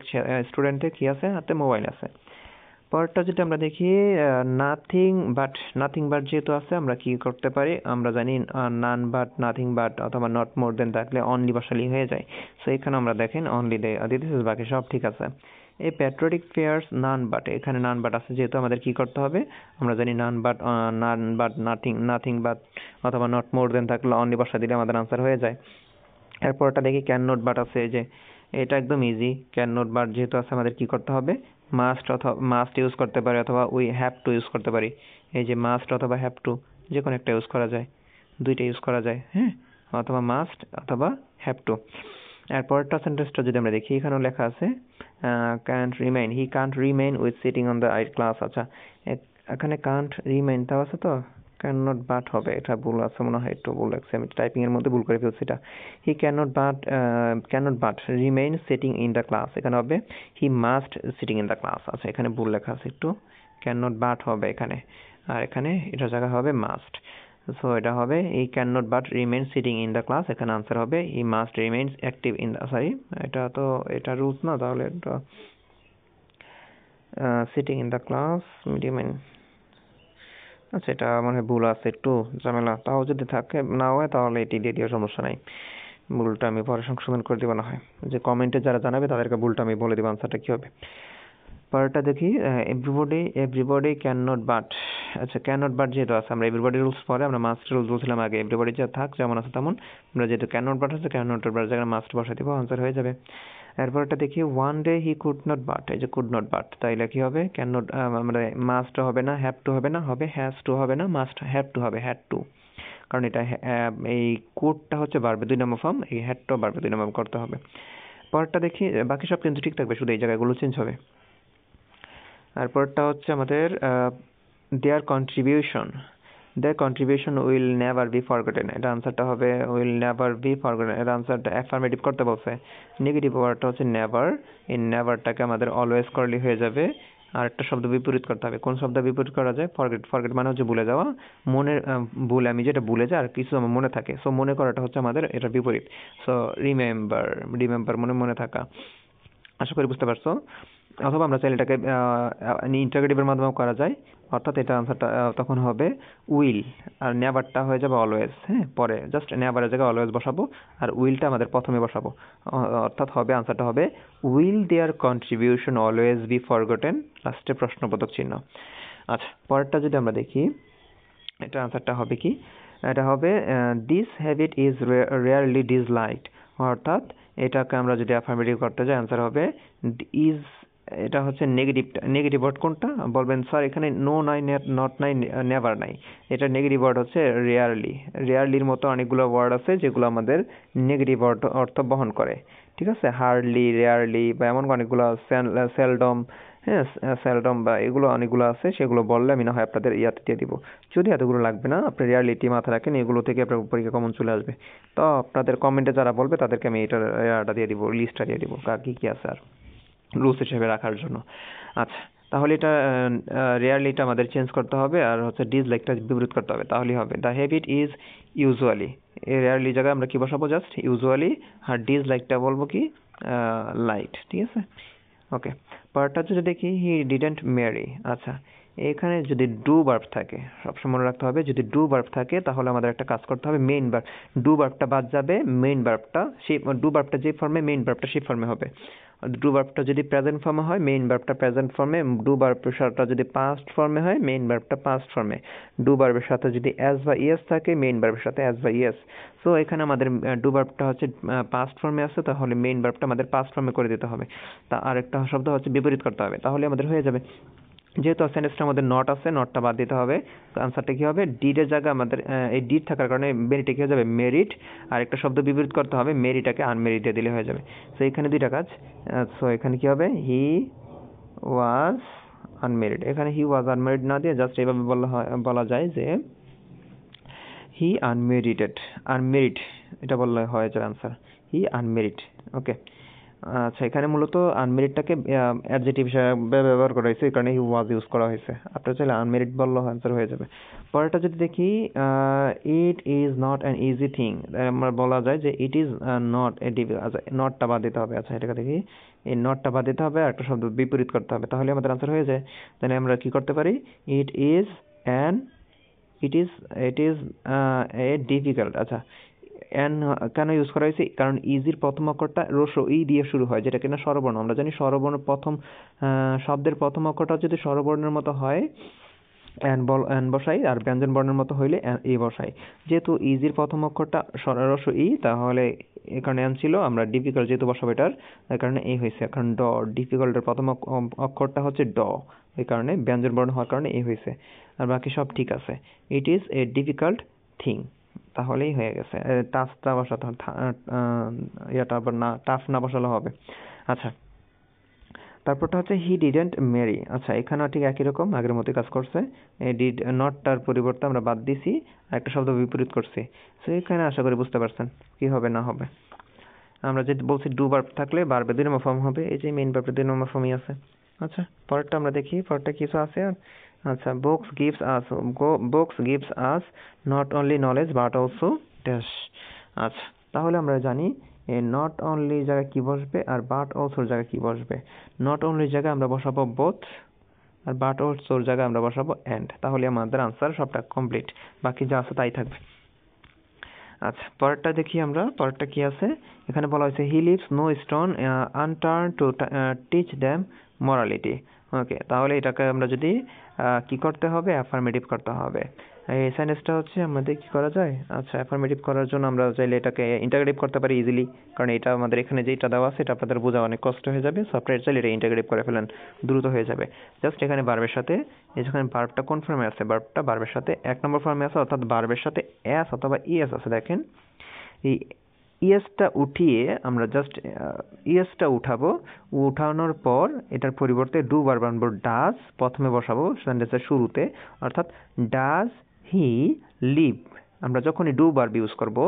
স্টুডেন্টের কি আছে, হাতে মোবাইল আছে। পরেরটা যেটা আমরা দেখি, নাথিং বাট যেহেতু আছে, আমরা কি করতে পারি, আমরা জানি নান বাট, নাথিং বাট অথবা নট মোর দেন থাকলে অনলি বসালেই হয়ে যায়। সো এখানে আমরা দেখেন অনলি দিস ইজ, বাকি সব ঠিক আছে। এই প্যাট্রিয়টিক ফেয়ার্স নান বাট, এখানে নান বাট আছে, যেহেতু আমাদের কি করতে হবে, আমরা জানি নান বাট নাথিং বাট অথবা নট মোর দেন থাকলে অনলি বসা দিলে আমাদের আনসার হয়ে যায়। এরপরটা দেখি ক্যান নট বাট আছে, এই যে এটা একদম ইজি। ক্যান নট বাট যেহেতু আছে, আমাদের কি করতে হবে, মাস্ট ইউজ করতে পারি, অথবা উই হ্যাভ টু ইউজ করতে পারি। এই যে মাস্ট অথবা হ্যাভ টু, যে কোনো একটা ইউজ করা যায়, দুইটা ইউজ করা যায়, হ্যাঁ, অথবা মাস্ট অথবা হ্যাভ টু। এরপরটা সেন্টেন্সটা যদি আমরা দেখি, এখানেও লেখা আছে he can't remain with sitting on the class. আচ্ছা, এখানে কান্ট রিমেইন তাও আছে, তো ক্যান নট বাট হবে, এটা ভুল আছে মনে হয়, একটু ভুল লাগছে, আমি টাইপিং এর মধ্যে ভুল করে ফেলছি এটা। He can not but remain sitting in the class, এখানে হবে he must sitting in the class. আচ্ছা এখানে ভুল লেখা আছে একটু, ক্যান নট বাট হবে এখানে, আর এখানে এটার জায়গা হবে মাস্ট। সো এটা হবে he can not but remain sitting in the class, এখানে আনসার হবে he must remain active in the, sorry এটা তো এটা রুলস না, তাহলে এটা sitting in the class remain, আচ্ছা এটা মনে হয় ভুল আছে, একটু ঝামেলা, তাও যদি থাকে না হয় তাহলে এটি দিয়ে দিও, সমস্যা নাই, ভুলটা আমি পরে সংশোধন করে দিব না হয়, যে কমেন্টে যারা জানাবে তাদেরকে ভুলটা আমি বলে দিব আনসারটা কি হবে। পরেরটা দেখি, এভরিবডি ক্যান নট বাট, আচ্ছা ক্যান নট বাট যেহেতু আছে, আমরা এভরিবডি রুলস পরে আমরা মাস্ট রুলস বলছিলাম আগে, এভরিবডি যা থাক যেমন আছে তেমন, আমরা যেহেতু ক্যান নট বাট আছে ক্যান নট বাট জায়গায় মাস্ট বসাই দিব, আনসার হয়ে যাবে। এরপরটা দেখি one day he could not but, এই যে কুড নট বাট, তাইলে কি হবে ক্যান নট, আমরা মাস্ট হবে না, হ্যাভ টু হবে না, হবে হ্যাজ টু হবে না, মাস্ট হ্যাভ টু হবে, হ্যাড টু, কারণ এটা এই কুডটা হচ্ছে বাড়বে 2 নম্বর ফর্ম, এই হ্যাডটাও বাড়বে 2 নম্বর করতে হবে। পরেরটা দেখি, বাকি সব কিন্তু ঠিক থাকবে, শুধু এই জায়গাগুলো চেঞ্জ হবে। আর পরেরটা হচ্ছে আমাদের দেয়ার contribution will never be forgotten, এটা আনসারটা হবে উইল নেভার বি ফরগটেন, এটা আনসারটা অ্যাফার্মেটিভ করতে বলছে। নেগেটিভ ওয়ার্ডটা হচ্ছে নেভার, এই নেভারটাকে আমাদের অলওয়েজ করলে হয়ে যাবে, আর একটা শব্দ বিপরীত করতে হবে। কোন শব্দ বিপরীত করা যায়? ফরগেট, ফরগেট মানে হচ্ছে ভুলে যাওয়া, মনের ভুল, আমি যেটা ভুলে যাই আর কিছু আমার মনে থাকে, সো মনে করাটা হচ্ছে আমাদের এটা বিপরীত, সো রিমেম্বার মনে মনে থাকা। আশা করি বুঝতে পারছো। অথবা আমরা চাইলে এটাকে ইন্টারোগেটিভের মাধ্যমেও করা যায়, অর্থাৎ এটা আনসারটা তখন হবে উইল, আর নেভারটা হয়ে যাবে অলওয়েজ, হ্যাঁ পরে জাস্ট নেভারের জায়গায় অলওয়েজ বসাবো, আর উইলটা আমাদের প্রথমে বসাবো, অর্থাৎ হবে আনসারটা হবে will there contribution always be forgotten, লাস্টে প্রশ্নবোধক চিহ্ন। আচ্ছা পরেরটা যদি আমরা দেখি, এটা আনসারটা হবে কি, এটা হবে this habit is rarely disliked, অর্থাৎ এটাকে আমরা যদি অ্যাফার্মেটিভ করতে যাই আনসার হবে ইজ, এটা হচ্ছে নেগেটিভ ওয়ার্ড কোনটা বলবেন স্যার, এখানে নো নাই, নট নাই, নেভার নাই, এটা নেগেটিভ ওয়ার্ড হচ্ছে রেয়ারলির মতো অনেকগুলো ওয়ার্ড আছে যেগুলো আমাদের নেগেটিভ অর্থ বহন করে, ঠিক আছে, হার্ডলি, রেয়ারলি বা এমন অনেকগুলো, সেলডম, হ্যাঁ সেলডম বা এগুলো অনেকগুলো আছে, সেগুলো বললে আমি না হয় আপনাদের ইয়াতে দিয়ে দিব, যদি এতগুলো লাগবে না, আপনি রিয়ালিটি মাথায় রাখেন, এগুলো থেকে আপনার পরীক্ষা কমন চলে আসবে, তো আপনাদের কমেন্টে যারা বলবে তাদেরকে আমি এটা দিয়ে দিব, লিস্টটা দিয়ে দিব কি কি আছে আর রুলস হিসেবে রাখার জন্য। আচ্ছা তাহলে এটা রিয়ালিটা আমাদের চেঞ্জ করতে হবে, আর হচ্ছে ডিসলাইকটা বিপরীত করতে হবে, তাহলেই হবে দ্য হ্যাবিট ইজ ইউজুয়ালি, এই রিয়ালি জায়গায় আমরা কি বসাবো, জাস্ট ইউজুয়ালি, আর ডিসলাইকটা বলবো কি লাইট, ঠিক আছে ওকে। পরেরটা যদি দেখি হি ডিডেন্ট ম্যারি, আচ্ছা এখানে যদি ডু ভার্ব থাকে, সবসময় মনে রাখতে হবে যদি ডু ভার্ব থাকে তাহলে আমাদের একটা কাজ করতে হবে, মেইন ভার্ব, ডু ভার্বটা বাদ যাবে, মেইন ভার্বটা সেই ডু ভার্বটা যে ফর্মে, মেইন ভার্বটা সেই ফর্মে হবে। ডু ভার্বটা যদি প্রেজেন্ট ফর্মে হয়, মেইন ভার্বটা প্রেজেন্ট ফর্মে, ডু ভার্বটা যদি পাস্ট ফর্মে হয়, মেইন ভার্বটা পাস্ট ফর্মে, ডু ভার্বের সাথে যদি এস বা ইএস থাকে, মেইন ভার্বের সাথে এস বা ইএস। সো এখানে আমাদের ডু ভার্বটা হচ্ছে পাস্ট ফর্মে আছে, তাহলে মেইন ভার্বটা আমাদের পাস্ট ফর্মে করে দিতে হবে, তা আরেকটা শব্দ হচ্ছে বিপরীত করতে হবে, তাহলে আমাদের হয়ে যাবে। যেহেতু সেন্টেন্সটার মধ্যে নট আছে, নটটা বাদ দিতে হবে, আনসারটা কি হবে, ডিডের জায়গায় আমাদের এই ডিড থাকার কারণে মেরিটে কি হয়ে যাবে, মেরিট, আর একটা শব্দ বিপরীত করতে হবে, মেরিটাকে আনমেরিট দিয়ে দিলে হয়ে যাবে। সো এখানে দুইটা কাজ, সো এখানে কি হবে, হি ওয়াজ আনমেরিড, এখানে হি ওয়াজ আনমেরিড না দিয়ে জাস্ট এইভাবে বলা যায় যে হি আনমেরিড, এটা বললে হয়ে যাবে আনসার, হি আনমেরিড, ওকে। আচ্ছা এখানে মূলত আনমেরিডটাকে অ্যাডজেক্টিভ হিসেবে ব্যবহার করা হয়েছে, এই কারণে হি ওয়াজ ইউজ করা হয়েছে, আপনারা চাইলে আনমেরিড বললেও আনসার হয়ে যাবে। পরেরটা যদি দেখি, it is not an easy thing, আমরা বলা যায় যে it is not A difficult, আচ্ছা নটটা বাদ দিতে হবে, আচ্ছা এটাকে দেখি, এই নটটা বাদ দিতে হবে আর একটা শব্দ বিপরীত করতে হবে, তাহলে আমাদের আনসার হয়ে যায়। তাহলে আমরা কি করতে পারি, it is an, it is a difficult, আচ্ছা এন কেন ইউজ করা হয়েছে, কারণ ইজির প্রথম অক্ষরটা রস্য ই দিয়ে শুরু হয়, যেটা কিনা স্বরবর্ণ, আমরা জানি স্বরবর্ণ প্রথম শব্দের প্রথম অক্ষরটা যদি স্বরবর্ণের মতো হয় এন বসাই, আর ব্যঞ্জন বর্ণের মতো হইলে ই বসাই, যেহেতু ইজির প্রথম অক্ষরটা রস্য ই, তাহলে এখানে এন ছিল, আমরা ডিফিকাল্ট যেহেতু বসাবো এটার, এই কারণে এই হয়েছে, কারণ ড, ডিফিকাল্টের প্রথম অক্ষরটা হচ্ছে ড, এই কারণে ব্যঞ্জন বর্ণ হওয়ার কারণে এই হয়েছে, আর বাকি সব ঠিক আছে, it is a difficult thing, তাহলেই হয়ে গেছে। টাফটা বসাতে ইয়াটা আবার না, টাফ না বসালে হবে। আচ্ছা তারপরটা হচ্ছে হি ডিডেন্ট ম্যারি। আচ্ছা, এখানেও ঠিক একই রকম আগের মতোই কাজ করছে। ডিড নটটার পরিবর্তে আমরা বাদ দিছি আর একটা শব্দ বিপরীত করছি। সো এখানে আশা করি বুঝতে পারছেন কি হবে না হবে। আমরা যেটা বলছি ডু ভার্ব থাকলে ভার্বের 2 নম্বর ফর্ম হবে, এই যে মেইন ভার্বের 2 নম্বর ফর্মই আছে। আচ্ছা, পরেরটা আমরা দেখি, পরেরটা কিছু আছে আর। আচ্ছা, books gives us not only knowledge but also dash. আচ্ছা, তাহলে আমরা জানি নট অনলি জায়গায় কি বসবে আর বাট অলসোর জায়গায় কি বসবে। নট অনলি জায়গায় আমরা বসাবো বোথ, আর বাট অলসোর জায়গায় আমরা বসাবো এন্ড। তাহলে আমাদের আনসার সবটা কমপ্লিট, বাকি যা আছে তাই থাকবে। আচ্ছা, পরেরটা দেখি আমরা, পরেরটা কি আছে। এখানে বলা হয়েছে he leaves no stone unturned to teach them morality. Okay, তাহলে এটাকে আমরা যদি কি করতে হবে, অ্যাফার্মেটিভ করতে হবে। এই সেন্টেন্সটা হচ্ছে আমাদের কি করা যায়। আচ্ছা, অ্যাফার্মেটিভ করার জন্য আমরা চাইলে এটাকে ইন্টাগ্রেটিভ করতে পারি ইজিলি, কারণ এটা আমাদের এখানে যেটা দেওয়া আছে এটা আপনাদের বোঝা অনেক কষ্ট হয়ে যাবে। সফটওয়্যার চাইলে এটা ইন্টাগ্রেটিভ করে ফেলেন, দ্রুত হয়ে যাবে। জাস্ট এখানে ভার্বের সাথে, যেখানে ভার্বটা কোন ফর্মে আছে, ভার্বটা ভার্বের সাথে 1 নম্বর ফর্মে আছে, অর্থাৎ ভার্বের সাথে এস অথবা ইএস আছে। দেখেন, এই ইএসটা উঠিয়ে আমরা জাস্ট ইএসটা উঠাবো, উঠানোর পর এটার পরিবর্তে ডু ভার্ব আনবো, ডাজ প্রথমে বসাবো সেন্টেন্সের শুরুতে, অর্থাৎ ডাজ হি লিভ। আমরা যখনই ডু ভার্ব ইউজ করব,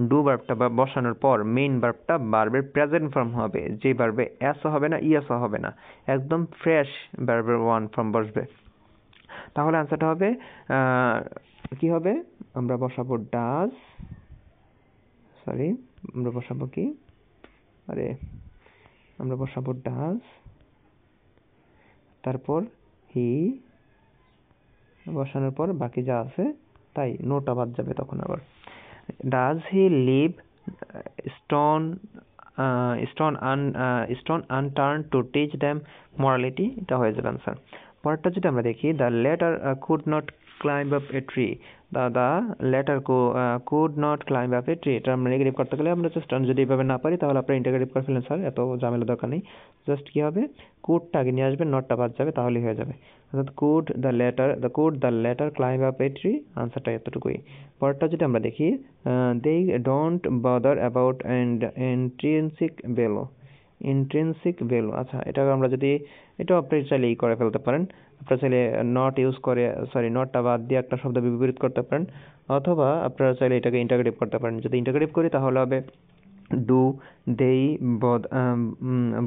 ডু ভার্বটা বসানোর পর মেইন ভার্বটা ভার্বের প্রেজেন্ট ফর্ম হবে, যে ভার্বে এসও হবে না ইএসও হবে না, একদম ফ্রেশ ভার্বের 1 ফর্ম বসবে। তাহলে আনসারটা হবে কি হবে, আমরা বসাবো ডাজ, আমরা বসাবো কি, আমরা বসাবো ডাজ, তারপর হি বসানোর পর বাকি যা আছে তাই, নোটা বাদ যাবে তখন আবার। Does he leave stone stone unturned to teach them morality, এটা হয়ে যাবে আনসার। পরেরটা যদি আমরা দেখি, the latter could not climb up a tree. The latter could not climb up a tree, এটা আমরা নেগেটিভ করতে গেলে আমরা জাস্ট যদি এইভাবে না পারি তাহলে আপনারা ইন্টাগ্রেটিভ করে ফেলেন স্যার, এত ঝামেলা দরকার নেই। জাস্ট কি হবে, কুডটা আগে নিয়ে আসবেন, নটটা বাদ যাবে, তাহলেই হয়ে যাবে। অর্থাৎ could the latter climb up a tree, আনসারটা এতটুকুই। পরেরটা যদি আমরা দেখি, they don't bother about intrinsic value. আচ্ছা, এটা আমরা যদি, এটাও আপনি চাইলে করে ফেলতে পারেন। আপনারা চাইলে নট ইউজ করে, নটটা বাদ দিয়ে একটা শব্দ বিপরীত করতে পারেন, অথবা আপনারা চাইলে এটাকে ইন্টাগ্রেটিভ করতে পারেন। যদি ইন্টাগ্রেটিভ করি তাহলে হবে do they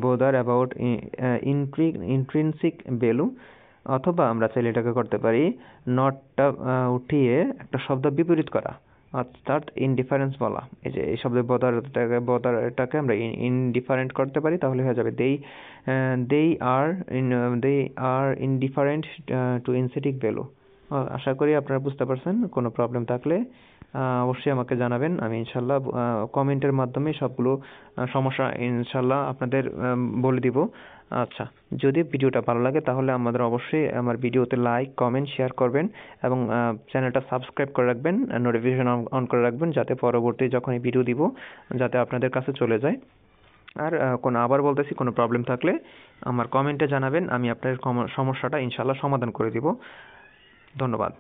bother about intrinsic value, অথবা আমরা চাইলে এটাকে করতে পারি নটটা উঠিয়ে একটা শব্দ বিপরীত করা, অর্থাৎ ইনডিফারেন্স বলা। এই যে এই শব্দের বদারটাকে আমরা ইনডিফারেন্ট করতে পারি, তাহলে হয়ে যাবে দে আর ইনডিফারেন্ট টু ইনসেটিক ভ্যালু। আশা করি আপনারা বুঝতে পারছেন। কোনো প্রবলেম থাকলে অবশ্যই আমাকে জানাবেন, আমি ইনশাল্লাহ কমেন্টের মাধ্যমে সবগুলো সমস্যা ইনশাল্লাহ আপনাদের বলে দিব। আচ্ছা, যদি ভিডিওটা ভালো লাগে তাহলে আমাদের অবশ্যই আমার ভিডিওতে লাইক, কমেন্ট, শেয়ার করবেন এবং চ্যানেলটা সাবস্ক্রাইব করে রাখবেন, নোটিফিকেশন অন করে রাখবেন, যাতে পরবর্তী যখন এই ভিডিও দিব যাতে আপনাদের কাছে চলে যায়। আর আবার বলতেছি, কোনো প্রবলেম থাকলে আমার কমেন্টে জানাবেন, আমি আপনার সমস্যাটা ইনশাল্লাহ সমাধান করে দিব। ধন্যবাদ।